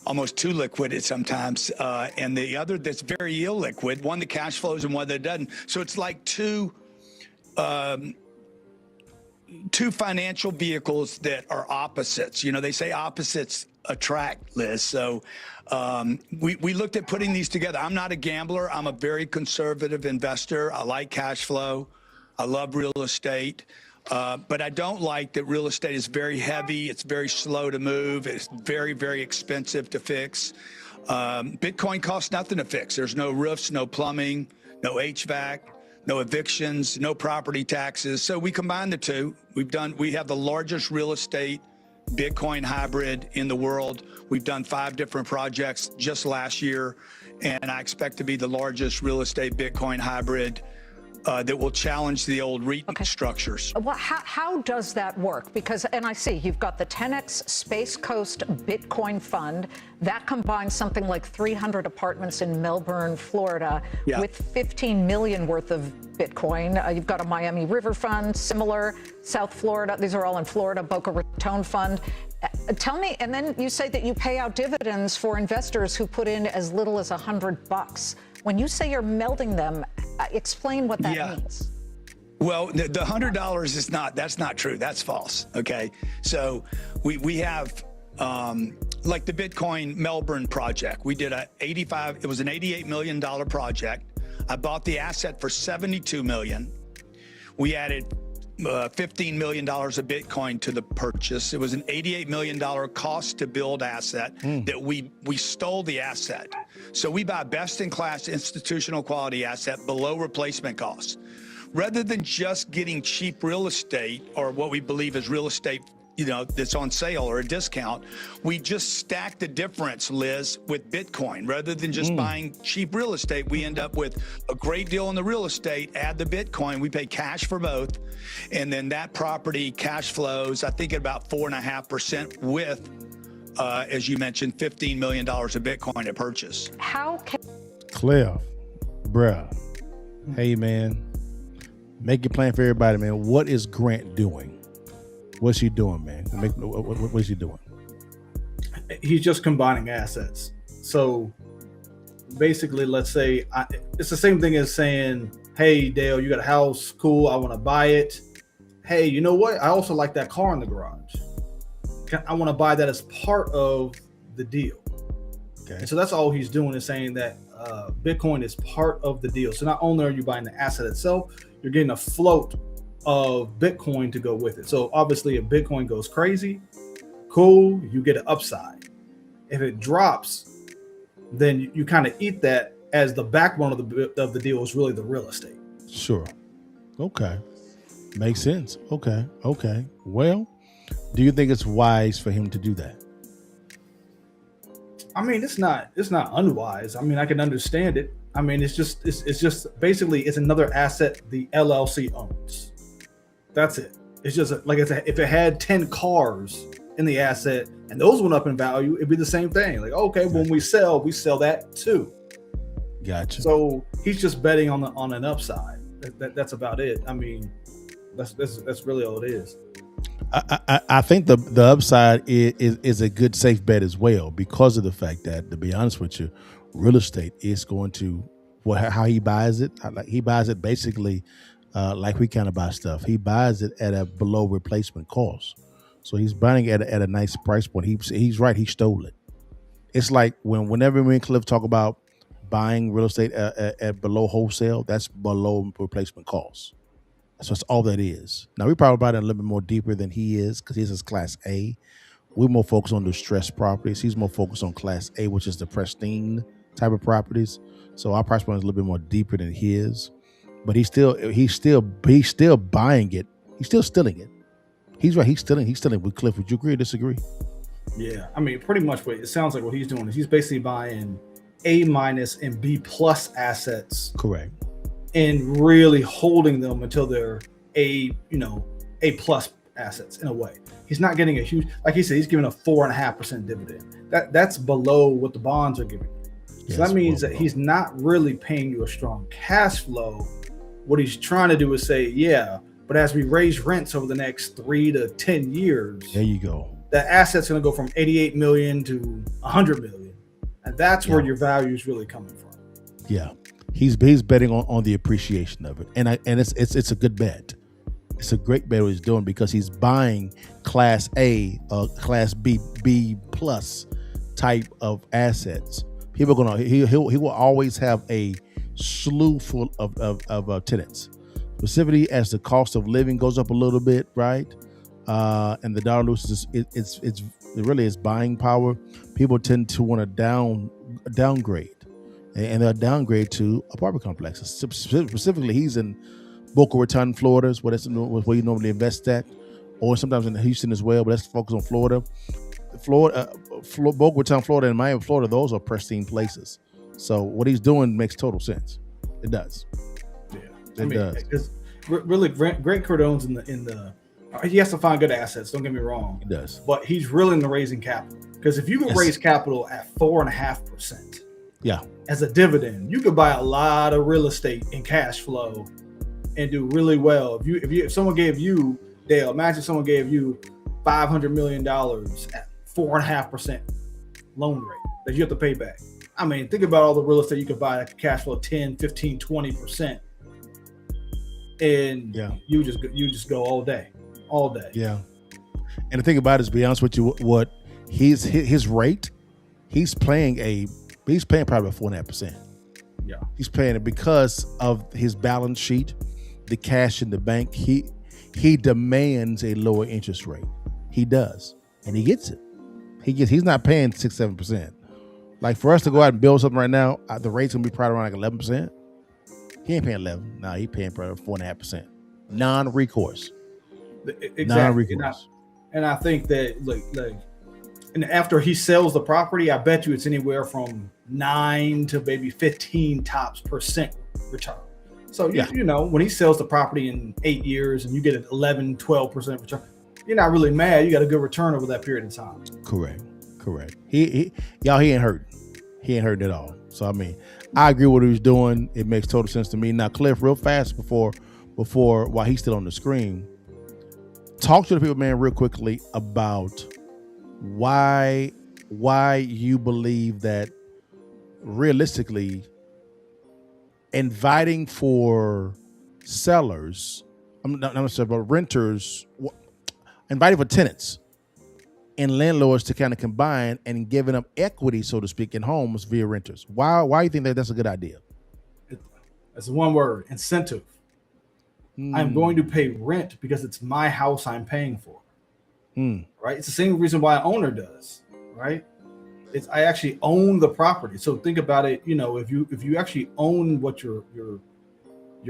almost too liquid sometimes, and the other that's very illiquid, one that cash flows and one that doesn't. So it's like two financial vehicles that are opposites. They say opposites attract, Liz. So we looked at putting these together. I'm not a gambler. I'm a very conservative investor. I like cash flow. I love real estate. But I don't like that real estate is very heavy. It's very slow to move. It's very, very expensive to fix. Bitcoin costs nothing to fix. There's no roofs, no plumbing, no HVAC, no evictions, no property taxes. So we combine the two. We have the largest real estate Bitcoin hybrid in the world. We've done 5 different projects just last year, and I expect to be the largest real estate Bitcoin hybrid that will challenge the old REIT structures. Well, how does that work? Because, and I see you've got the 10X Space Coast Bitcoin Fund that combines something like 300 apartments in Melbourne, Florida, with 15 million worth of Bitcoin. You've got a Miami River Fund, similar, South Florida. These are all in Florida. Boca Raton Fund. Tell me, and then you say that you pay out dividends for investors who put in as little as $100. When you say you're melding them, explain what that means. Well, the $100 is that's not true. That's false. Okay. So we have, like the Bitcoin Melbourne project, we did it was an $88 million project. I bought the asset for $72 million. We added $15 million of Bitcoin to the purchase. It was an $88 million cost to build asset that we stole the asset. So we buy best in class institutional quality asset below replacement costs. Rather than just getting cheap real estate or what we believe is real estate, that's on sale or a discount, we just stack the difference, Liz, with Bitcoin. Rather than just buying cheap real estate, we end up with a great deal on the real estate, add the Bitcoin, we pay cash for both, and then that property cash flows, I think, at about 4.5% with, as you mentioned, $15 million of Bitcoin at purchase. How can... Cliff, bruh, hey, man, make your plan for everybody, man. What is Grant doing? What's he doing, man? What is he doing? He's just combining assets. So basically, let's say it's the same thing as saying, hey, Dale, you got a house. Cool. I want to buy it. Hey, you know what? I also like that car in the garage. I want to buy that as part of the deal. Okay. And so that's all he's doing, is saying that Bitcoin is part of the deal. So not only are you buying the asset itself, you're getting a float of Bitcoin to go with it. So obviously, if Bitcoin goes crazy, cool, you get an upside. If it drops, then you kind of eat that, as the backbone of the deal is really the real estate. Sure. Okay. Makes sense. Okay. Well, do you think it's wise for him to do that? I mean, it's not unwise. I mean, I can understand it. I mean, it's just basically it's another asset the LLC owns. That's it. It's just like if it had 10 cars in the asset and those went up in value, it'd be the same thing. Like, okay, when we sell that too. Gotcha. So he's just betting on an upside. That's about it. I mean, that's really all it is. I think the upside is a good safe bet as well, because of the fact that, to be honest with you, real estate is going to, how he buys it. He buys it basically like we kind of buy stuff. He buys it at a below replacement cost. So he's buying it at a nice price point. He's right. He stole it. It's like whenever me and Cliff talk about buying real estate at below wholesale, that's below replacement cost. So that's all that is. Now, we probably buy it a little bit more deeper than he is, because he's Class A. We're more focused on distressed properties. He's more focused on Class A, which is the pristine type of properties. So our price point is a little bit more deeper than his. But he's still buying it. He's still stealing it. He's right. He's stealing with Cliff. Would you agree or disagree? Yeah. I mean, pretty much it sounds like what he's doing is he's basically buying A- and B+ assets. Correct. And really holding them until they're A+ assets in a way. He's not getting a huge, like he said, he's giving a 4.5% dividend. That's below what the bonds are giving. So that means that he's not really paying you a strong cash flow. What he's trying to do is say, yeah, but as we raise rents over the next 3 to 10 years, there you go. That asset's going to go from 88 million to 100 million. And that's where your value is really coming from. Yeah. He's betting on the appreciation of it. And it's a good bet. It's a great bet what he's doing, because he's buying Class A, Class B+ type of assets. He will always have a slew full of tenants. Specifically, as the cost of living goes up a little bit, right? And the dollar loses it's really its buying power. People tend to want to downgrade, and they'll downgrade to apartment complexes. Specifically, he's in Boca Raton, Florida, where you normally invest at, or sometimes in Houston as well. But let's focus on Florida. Boca Raton, Florida, and Miami, Florida, those are pristine places. So what he's doing makes total sense. It does. Yeah. It does. Because really, Grant Cardone's in the. He has to find good assets. Don't get me wrong. He does, but he's really into raising capital. Because if you could raise capital at 4.5%, as a dividend, you could buy a lot of real estate in cash flow and do really well. If someone gave you, Dale, imagine someone gave you $500 million at 4.5% loan rate that you have to pay back. I mean, think about all the real estate you could buy that cash flow 10, 15, 20%. And you just go all day. Yeah. And the thing about it is, to be honest with you, what his rate, he's paying probably about 4.5%. Yeah. He's paying it because of his balance sheet, the cash in the bank. He demands a lower interest rate. He does. And he gets it. He's not paying 6-7%. Like for us to go out and build something right now, the rate's gonna be probably around like 11%. He ain't paying 11. No, he paying probably 4.5%. Non-recourse. Exactly. Non-recourse. And I think that like and after he sells the property, I bet you it's anywhere from 9 to maybe 15 tops % return. So you know, when he sells the property in 8 years and you get an 11, 12% return, you're not really mad. You got a good return over that period of time. Correct. He ain't hurt. He ain't hurt at all. So I mean, I agree with what he was doing. It makes total sense to me. Now, Cliff, real fast before while he's still on the screen, talk to the people, man, real quickly about why you believe that realistically inviting for sellers, I'm not saying about renters, inviting for tenants and landlords to kind of combine and giving them equity, so to speak, in homes via renters. Why do you think that's a good idea? That's one word: incentive. I'm going to pay rent because it's my house I'm paying for. Right? It's the same reason why an owner does. Right? I actually own the property. So think about it. You know, if you actually own what you're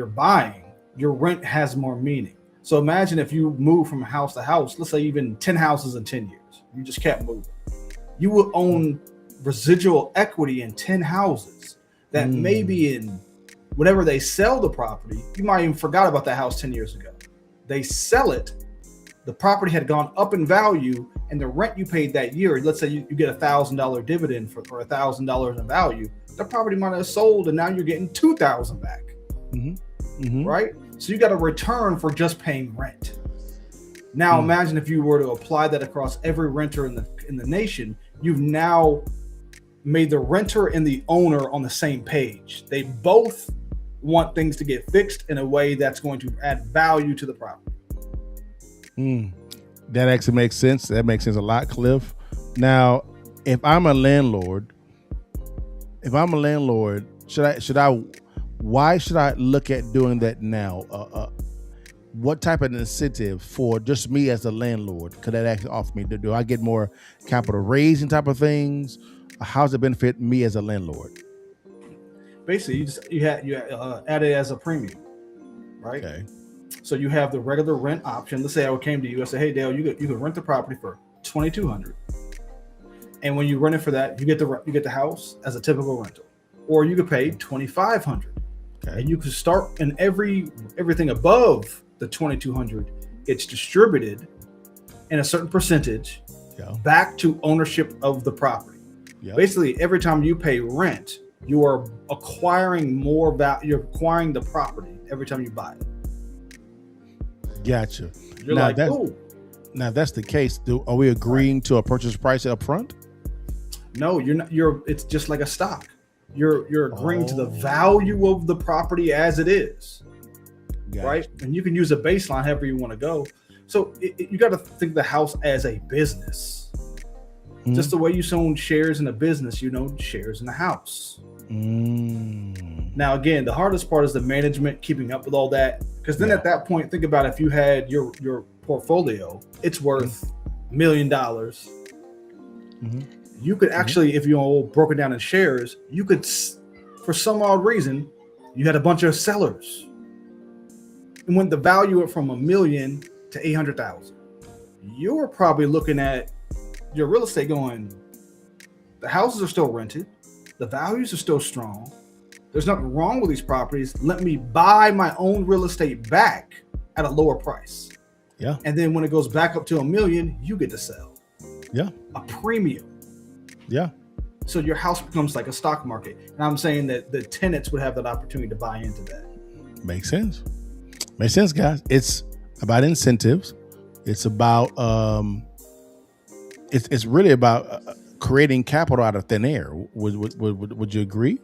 buying, your rent has more meaning. So imagine if you move from house to house, let's say even 10 houses in 10 years, you just kept moving. You will own residual equity in 10 houses that maybe in whenever they sell the property, you might even forgot about that house 10 years ago. They sell it, the property had gone up in value, and the rent you paid that year, let's say you get $1,000 dividend for $1,000 in value, the property might have sold and now you're getting $2,000 back. Right? So you got a return for just paying rent. Now imagine if you were to apply that across every renter in the nation. You've now made the renter and the owner on the same page. They both want things to get fixed in a way that's going to add value to the property. That actually makes sense. That makes sense a lot, Cliff. Now, if I'm a landlord, why should I look at doing that now? What type of incentive for just me as a landlord could that actually offer me? Do I get more capital raising type of things? How does it benefit me as a landlord? Basically, you add it as a premium, right? Okay. So you have the regular rent option. Let's say I came to you, I said, "Hey, Dale, you could rent the property for $2,200, and when you rent it for that, you get the house as a typical rental, or you could pay $2,500, and you could start, and everything above the $2,200 gets distributed in a certain percentage back to ownership of the property. Basically, every time you pay rent, you are acquiring more value. You're acquiring the property every time you buy it. Gotcha. You're like, oh. Now, if that's the case, are we agreeing to a purchase price up front? No, you're not. It's just like a stock. You're agreeing to the value of the property as it is, right? And you can use a baseline however you want to go. So you got to think of the house as a business. Just the way you own shares in a business, you own shares in the house. Now, again, the hardest part is the management, keeping up with all that. Because then at that point, think about if you had your portfolio, it's worth $1 million. You could actually, if you all broke it down in shares, you could, for some odd reason, you had a bunch of sellers. And when the value went from $1 million to $800,000, you were probably looking at your real estate going, the houses are still rented, the values are still strong, There's nothing wrong with these properties. Let me buy my own real estate back at a lower price. Yeah. And then when it goes back up to $1 million, you get to sell. Yeah. A premium. Yeah. So your house becomes like a stock market. And I'm saying that the tenants would have that opportunity to buy into that. Makes sense. Makes sense, guys. It's about incentives. It's about it's really about creating capital out of thin air. Would you agree?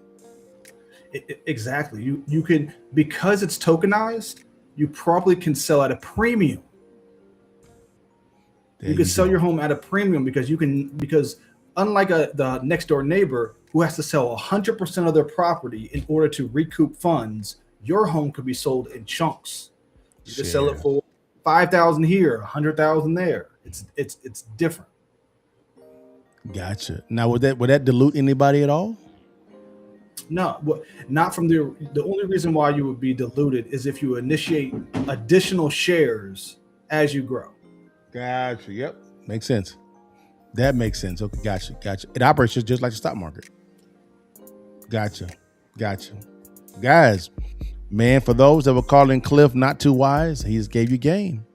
Exactly. You can, because it's tokenized, you probably can sell at a premium. You can sell your home at a premium because unlike the next door neighbor who has to sell 100% of their property in order to recoup funds, your home could be sold in chunks. You can sell it for $5,000 here, $100,000 there. It's different. Gotcha. Now, would that dilute anybody at all? No, not from the only reason why you would be diluted is if you initiate additional shares as you grow. Gotcha. Yep. Makes sense. That makes sense. Okay. Gotcha. It operates just like the stock market. Gotcha. Guys, man, for those that were calling Cliff not too wise, he just gave you game.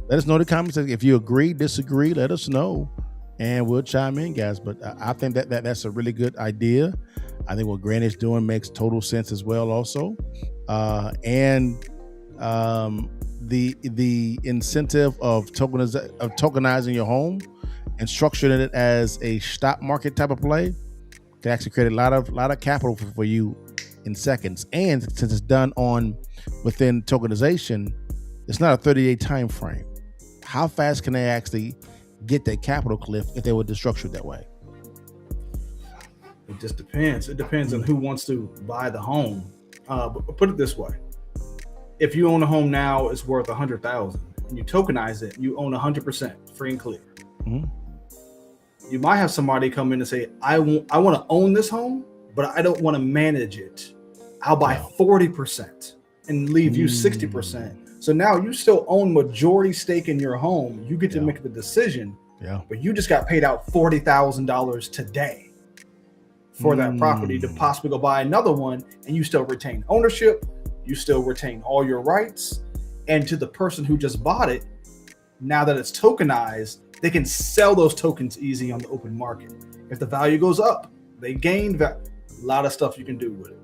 Let us know in the comments if you agree, disagree. Let us know, and we'll chime in, guys. But I think that's a really good idea. I think what Grant is doing makes total sense as well, also, and the incentive of tokenizing your home and structuring it as a stock market type of play can actually create a lot of capital for you in seconds. And since it's done within tokenization, it's not a 30-day time frame. How fast can they actually get that capital, Cliff, if they were to structure it that way? It just depends. It depends on who wants to buy the home. But put it this way: if you own a home now, it's worth $100,000, and you tokenize it, you own 100%, free and clear. Mm-hmm. You might have somebody come in and say, "I want to own this home, but I don't want to manage it. I'll buy 40% and leave you 60%." So now you still own majority stake in your home. You get to make the decision. Yeah. But you just got paid out $40,000 today for that property to possibly go buy another one, and you still retain ownership. You still retain all your rights. And to the person who just bought it, now that it's tokenized, they can sell those tokens easy on the open market. If the value goes up, they gain a lot of stuff you can do with it.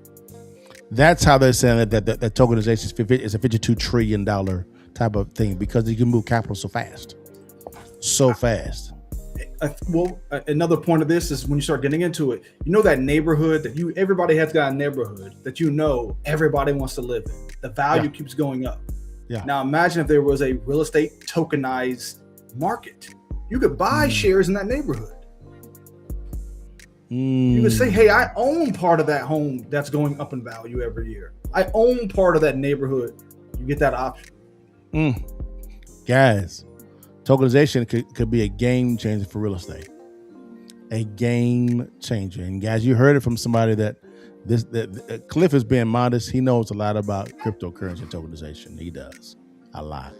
That's how they're saying that tokenization is a $52 trillion type of thing, because you can move capital so fast. Another point of this is when you start getting into it, that neighborhood that everybody has got a neighborhood that everybody wants to live in. The value keeps going up. Yeah. Now imagine if there was a real estate tokenized market. You could buy shares in that neighborhood. You could say, hey, I own part of that home that's going up in value every year. I own part of that neighborhood. You get that option. Guys, tokenization could be a game changer for real estate. A game changer. And guys, you heard it from somebody that Cliff is being modest. He knows a lot about cryptocurrency tokenization. He does a lot.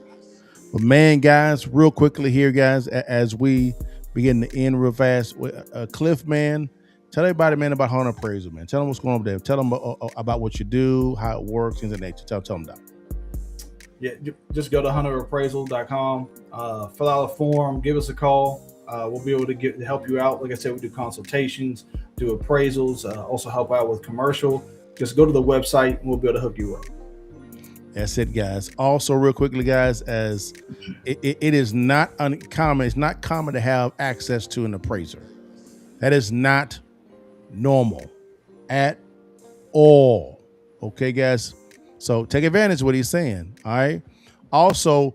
But man, guys, real quickly here, guys, as we begin to end real fast, Cliff, man, tell everybody, man, about home appraisal, man. Tell them what's going on over there. Tell them about what you do, how it works, things of that nature. Tell them that. Yeah, just go to hunterappraisal.com, fill out a form, give us a call. We'll be able to help you out. Like I said, we do consultations, do appraisals, also help out with commercial. Just go to the website and we'll be able to hook you up. That's it, guys. Also, real quickly, guys, as it is not uncommon, it's not common to have access to an appraiser. That is not normal at all. Okay, guys. So take advantage of what he's saying. All right. Also,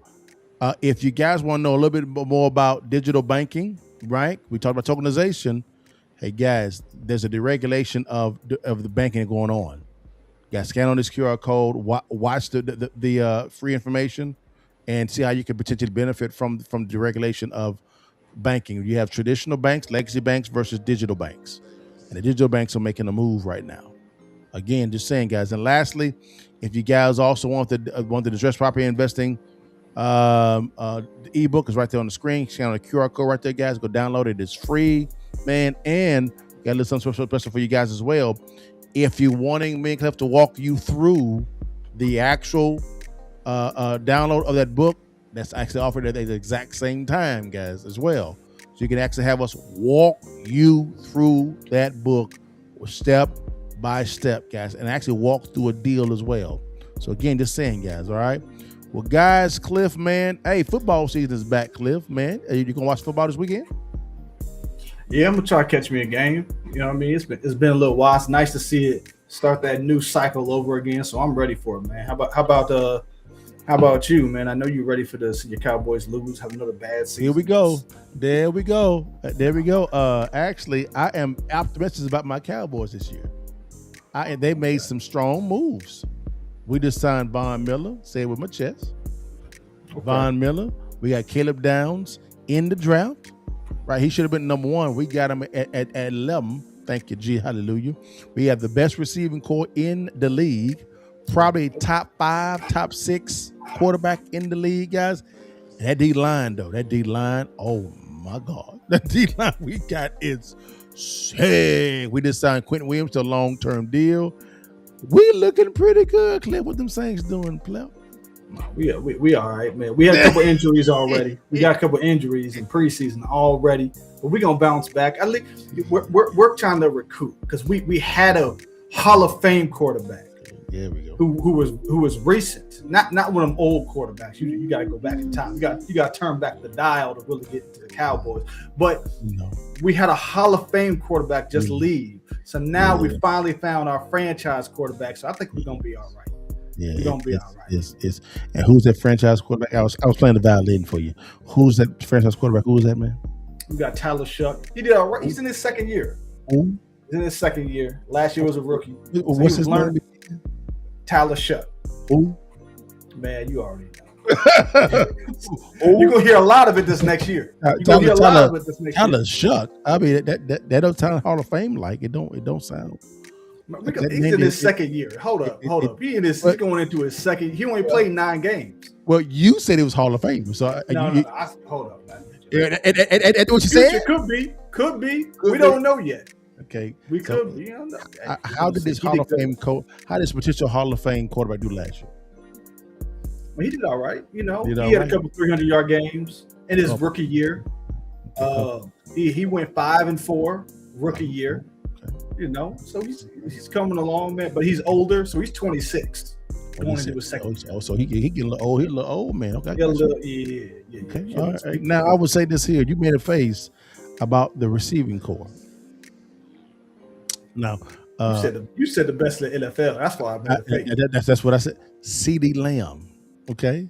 if you guys want to know a little bit more about digital banking, right? We talked about tokenization. Hey, guys, there's a deregulation of the banking going on. You guys scan on this QR code, watch the free information, and see how you can potentially benefit from the deregulation of banking. You have traditional banks, legacy banks versus digital banks. And the digital banks are making a move right now. Again, just saying, guys. And lastly, if you guys also want the distressed property investing the ebook, is right there on the screen. Scan on the QR code right there, guys. Go download it. It's free, man. And got a little something special for you guys as well. If you're wanting me and Cliff to walk you through the actual download of that book, that's actually offered at the exact same time, guys, as well. So you can actually have us walk you through that book step by step, guys, and actually walk through a deal as well. So again, just saying, guys, all right? Well, guys, Cliff, man, hey, football season is back, Cliff, man. You gonna watch football this weekend? Yeah, I'm gonna try to catch me a game. You know what I mean? It's been a little while. It's nice to see it start that new cycle over again. So I'm ready for it, man. How about you, man? I know you're ready for see your Cowboys lose, have another bad season. Here we go. There we go. Actually, I am optimistic about my Cowboys this year. They made some strong moves. We just signed Von Miller, say it with my chest. Okay. Von Miller. We got Caleb Downs in the draft. Right, he should have been number 1. We got him at 11. Thank you, G. Hallelujah. We have the best receiving core in the league. Probably top 5, top 6 quarterback in the league, guys. And that D-line, though. That D-line, oh, my God. That D-line we got is sick. We just signed Quentin Williams to a long-term deal. We looking pretty good, Cliff. What them Saints doing, Cliff? We all right, man. We had a couple injuries already. We got a couple injuries in preseason already, but we're gonna bounce back. I think we're trying to recruit because we had a Hall of Fame quarterback. There we go. Who was recent, not one of them old quarterbacks. You got to go back in time. You got to turn back the dial to really get into the Cowboys. But we had a Hall of Fame quarterback just leave, so now we finally found our franchise quarterback. So I think we're gonna be all right. Yeah, we're gonna be all right. And who's that franchise quarterback? I was playing the violin for you. Who's that franchise quarterback? Who's that, man? We got Tyler Shuck. He did all right. He's in his second year. Who? He's in his second year. Last year was a rookie. So what's his name? Tyler Shuck. Who? Man, you already know. You're gonna hear a lot of it this next year. Tyler Shuck. I mean, that don't sound Hall of Fame like it. Don't sound. He's in his second year. Hold up. He's going into his second. He only played 9 games. Well, you said it was Hall of Fame. So hold up, man. And what you said? Could be. We don't know yet. Okay, we could be. How did this Hall of Fame how this potential Hall of Fame quarterback do last year? Well, he did all right. He had a couple 300-yard games in his rookie year. He went 5-4 rookie year. So he's coming along, man. But he's older, so he's 26. Going into his second. So he getting a little old. He's a little old, man. Okay. Yeah. Okay. All right. Now I would say this here. You made a face about the receiving core. Now you said the best in the NFL. That's why I made a face. That's what I said. CeeDee Lamb. Okay.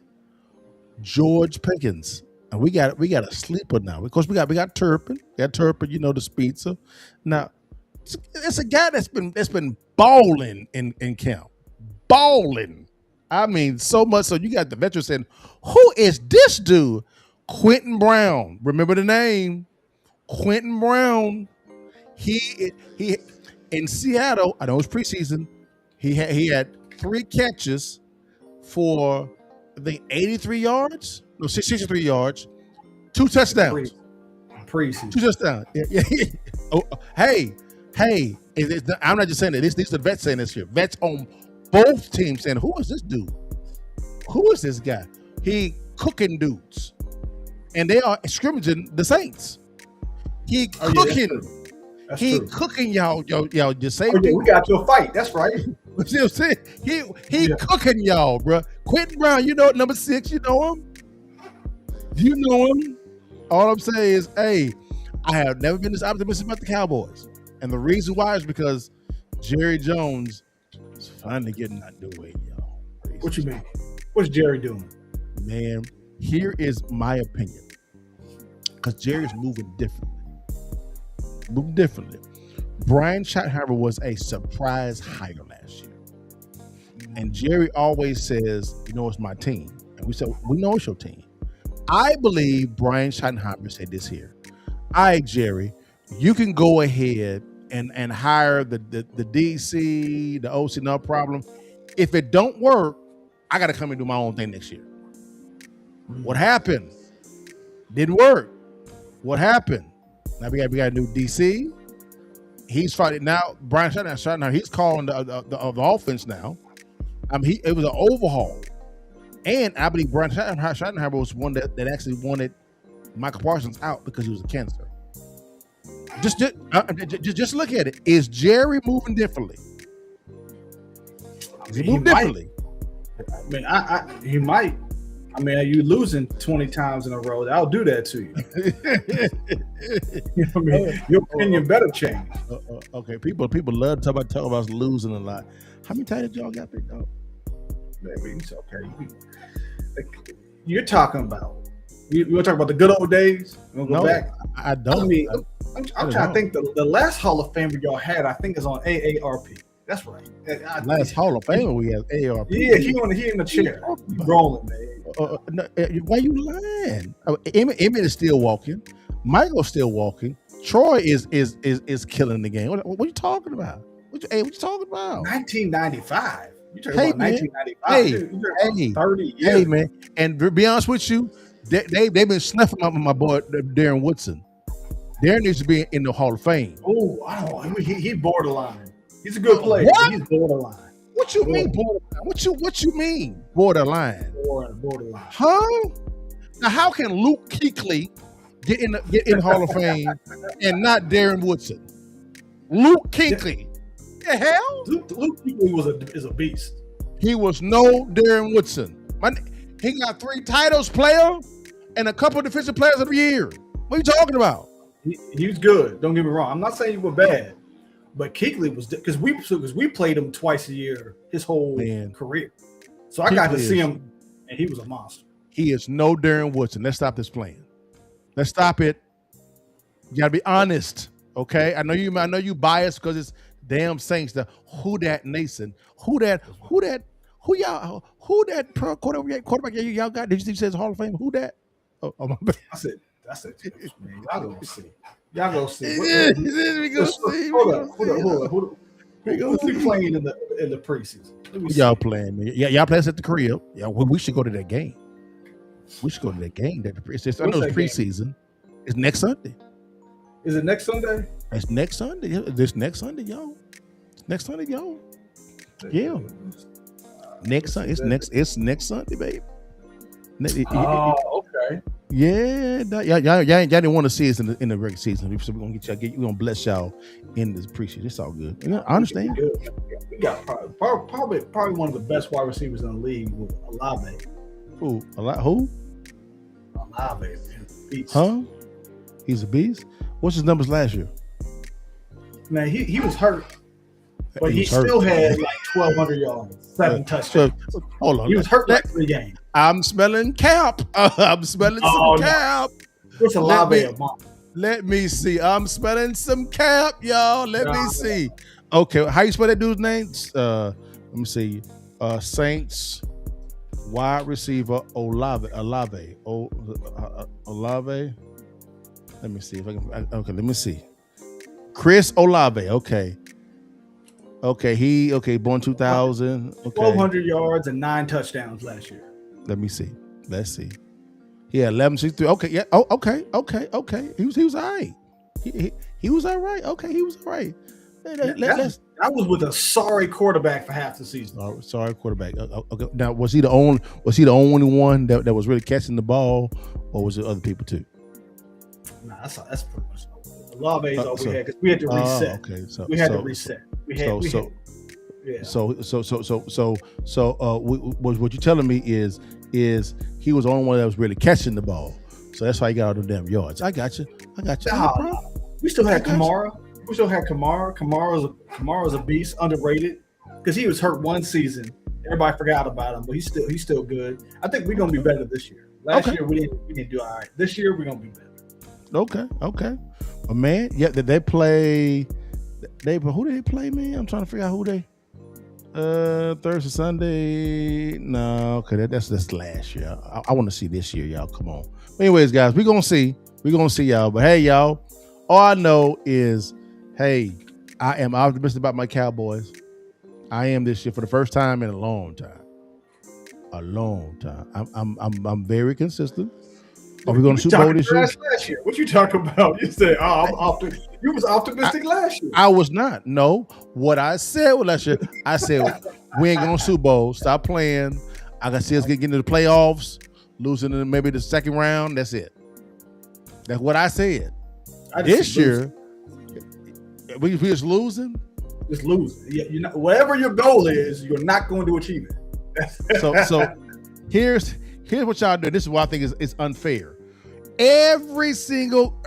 George Pickens. And we got a sleeper now. Because we got Turpin. The speedster. Now it's a guy that's been balling in camp. Balling. I mean, so much so you got the veteran saying, who is this dude? Quentin Brown. Remember the name? Quentin Brown. He in Seattle, I know it's preseason, he had 3 catches for I think 83 yards. No, 63 yards, 2 touchdowns. Preseason. 2 touchdowns. Yeah. Oh, hey. I'm not just saying that. These are the vets saying this here. Vets on both teams saying, who is this dude? Who is this guy? He cooking dudes. And they are scrimmaging the Saints. He cooking. That's he true. Cooking y'all just say we got you a fight. That's right. You see what I'm saying? He cooking y'all, bro. Quentin Brown, number 6, you know him? You know him? All I'm saying is, hey, I have never been this optimistic about the Cowboys. And the reason why is because Jerry Jones is finally getting out the way, y'all. What you mean? What's Jerry doing? Man, here is my opinion. Because Jerry's moving differently. Brian Schottenheimer was a surprise hire last year. And Jerry always says, it's my team. And we said, we know it's your team. I believe Brian Schottenheimer said this here. All right, Jerry, you can go ahead and hire the DC, the OC, no problem. If it don't work, I got to come and do my own thing next year. What happened? Didn't work. What happened? Now we got a new DC. He's fighting now. Brian Schottenheimer, he's calling the offense now. It was an overhaul. And I believe Brian Schottenheimer was one that actually wanted Michael Parsons out because he was a cancer. Just look at it. Is Jerry moving differently? Is he moving differently? I mean, he might. I mean, you losing 20 times in a row. I'll do that to you. You know what I mean? Your opinion better change. Okay, people love to talk about losing a lot. How many titles y'all got picked up? Maybe it's okay. You're talking about. You want to talk about the good old days? You want to go back? I don't. I mean, I'm trying to think. The last Hall of Famer y'all had, I think, is on AARP. That's right. Last Hall of Famer we have AARP. Yeah, he in the chair. He rolling, man. Why you lying? Emmett is still walking. Michael's still walking. Troy is killing the game. What are you talking about? What you talking about? 1995. You talking about 1995? 30 years. Hey, man. And to be honest with you, they've been snuffing up my boy Darren Woodson. Darren needs to be in the Hall of Fame. Oh, I don't know. He borderline. He's a good player. What? He's borderline. What you mean borderline? What you mean borderline? Borderline. Huh? Now how can Luke Kuechly get in the Hall of Fame and not Darren Woodson? Luke Kuechly. The hell? Luke Kuechly is a beast. He was no Darren Woodson. He got 3 titles, player, and a couple of defensive players of the year. What are you talking about? He was good. Don't get me wrong. I'm not saying he was bad, but Kuechly was because we played him twice a year his whole career. So I got to see him, and he was a monster. He is no Darren Woodson. Let's stop this playing. Let's stop it. You gotta be honest, okay? I know you biased because it's damn Saints. Who that Nason? Who that quarterback y'all got? Did you see it says Hall of Fame? Who that? Oh my bad. That's it, man. Y'all gonna see. Y'all gonna see. We gonna see. Hold up. Who's he playing in the preseason? Y'all playing, man. Yeah, y'all play us at the crib. Yeah, we should go to that game. We should go to that game. I know it's preseason. It's next Sunday. Is it next Sunday? It's next Sunday. This next Sunday, y'all. It's next Sunday, y'all. Yeah. Next Sunday. It's next Sunday, baby. Okay. Yeah, y'all didn't want to see us in the regular season. So we're gonna bless y'all in this preseason. It's all good. I understand. We got probably one of the best wide receivers in the league with Olave. Who? Olave, beast. Huh? He's a beast. What's his numbers last year? Man, he was hurt, but he still had like 1,200 yards, 7 touchdowns. Hold on. He was hurt like 3 games. I'm smelling cap. I'm smelling some cap. What's Olave? Let me see. I'm smelling some cap, y'all. Let me see. Okay, how you spell that dude's name? Let me see. Saints wide receiver Olave. Olave. Let me see if I can. Okay, let me see. Chris Olave. Okay. Born 2000. Okay. 1,200 yards and 9 touchdowns last year. Let me see. Let's see. He had 1163. Okay, yeah. Oh, okay. He was all right. He was all right. Okay, he was all right. That was with a sorry quarterback for half the season. Sorry quarterback. Okay. Now, was he the only one that was really catching the ball, or was it other people too? Nah, that's pretty much Olave is all we had because we had to reset. Okay, so we had to reset. What you're telling me is he was the only one that was really catching the ball, so that's why he got all them damn yards. I got you. We still had Kamara. Kamara's a beast, underrated because he was hurt one season. Everybody forgot about him, but he's still good. I think we're gonna be better this year. Last year we didn't do all right. This year we're gonna be better. Okay. But man, yeah, they play. Who did they play, man? I'm trying to figure out who they. Thursday, Sunday. No, okay, that's last year. I want to see this year, y'all. Come on. Anyways, guys, we're gonna see y'all. But hey, y'all, all I know is, hey, I am optimistic about my Cowboys. I am this year for the first time in a long time. I'm very consistent. Are we going to Super Bowl this year? Last year. What you talking about? You said, you was optimistic last year. I was not. No. What I said was last year, I said, we ain't going to Super Bowl. Stop playing. I can see us getting into the playoffs, losing in maybe the second round. That's it. That's what I said. This year, we just losing. Just losing. Yeah, whatever your goal is, you're not going to achieve it. So here's what y'all do. This is what I think is unfair. Every single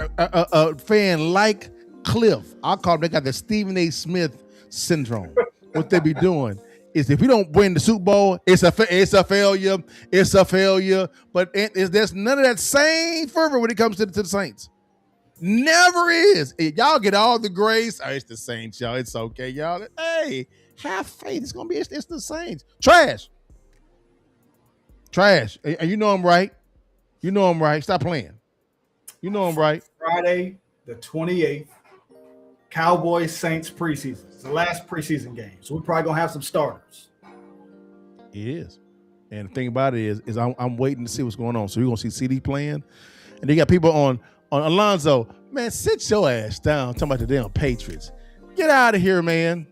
fan like Cliff, I call them, they got the Stephen A. Smith syndrome. What they be doing is if we don't win the Super Bowl, it's a failure. It's a failure. But there's none of that same fervor when it comes to the Saints. Never is. Y'all get all the grace. Oh, it's the Saints, y'all. It's okay, y'all. Hey, have faith. It's gonna be. It's the Saints. Trash. And you know I'm right. You know I'm right. Stop playing. You know I'm right. Friday, the 28th, Cowboys Saints preseason. It's the last preseason game, so we're probably gonna have some starters. It is. And the thing about it is I'm waiting to see what's going on. So you're gonna see CD playing, and they got people on Alonzo. Man, sit your ass down. Talking about the damn Patriots. Get out of here, man.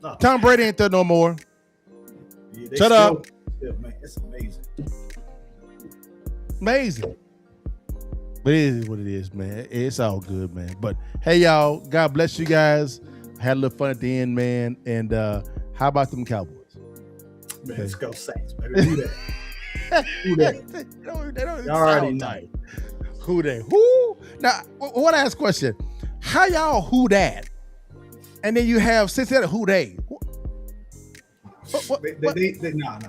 No. Tom Brady ain't there no more. Yeah, Shut up. Man, it's amazing. Amazing. But it is what it is, man. It's all good, man. But hey, y'all, God bless you guys. Had a little fun at the end, man. And how about them Cowboys? Man, let's go Saints, baby. Who that? Who that? They don't You already know. Who they? Who? Now, I want to ask a question. How y'all who that? And then you have Cincinnati, who they? No.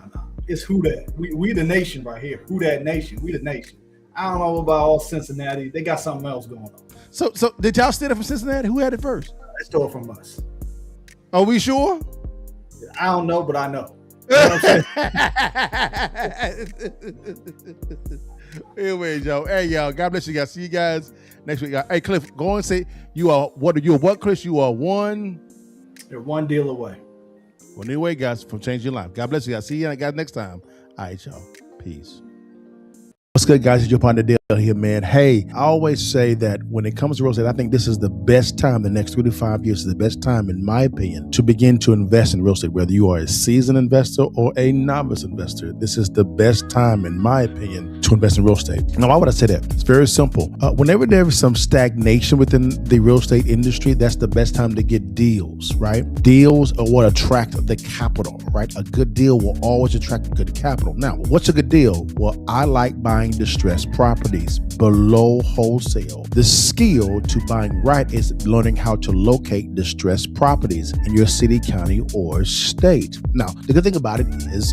It's who that. We the nation right here. Who that nation? We the nation. I don't know about all Cincinnati. They got something else going on. So did y'all steal it from Cincinnati? Who had it first? They stole it from us. Are we sure? I don't know, but I know. You know what I'm saying? Anyway, Joe. Hey, y'all. God bless you guys. See you guys next week. Hey, Cliff, go and say you are what? Are you what, Chris? You are one. You're one deal away. One deal away, guys, from changing your life. God bless you guys. See you guys next time. All right, y'all. Peace. What's good, guys? It's your partner Dale here, man. Hey, I always say that when it comes to real estate, I think this is the best time. The next 3 to 5 years is the best time, in my opinion, to begin to invest in real estate. Whether you are a seasoned investor or a novice investor, this is the best time, in my opinion, to invest in real estate. Now, why would I say that? It's very simple. Whenever there is some stagnation within the real estate industry, that's the best time to get deals, right? Deals are what attract the capital, right? A good deal will always attract good capital. Now, what's a good deal? Well, I like buying distressed properties below wholesale. The skill to buying right is learning how to locate distressed properties in your city, county, or state. Now, the good thing about it is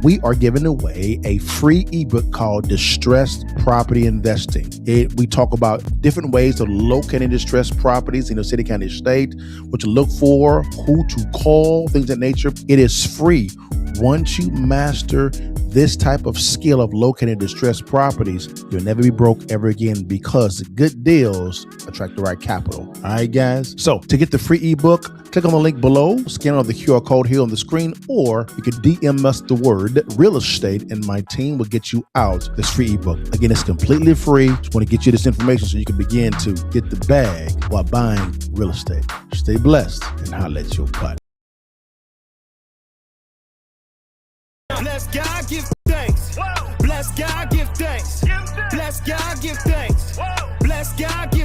we are giving away a free ebook called Distressed Property Investing. We talk about different ways of locating distressed properties in your city, county, state, what to look for, who to call, things of that nature. It is free. Once you master this type of skill of locating distressed properties, you'll never be broke ever again, because good deals attract the right capital. All right, guys? So to get the free ebook, click on the link below, scan on the QR code here on the screen, or you can DM us the word real estate and my team will get you out this free ebook. Again, it's completely free. Just want to get you this information so you can begin to get the bag while buying real estate. Stay blessed and holla at your butt. Bless God, give thanks. Bless God, give thanks. Bless God, give thanks. Bless God, give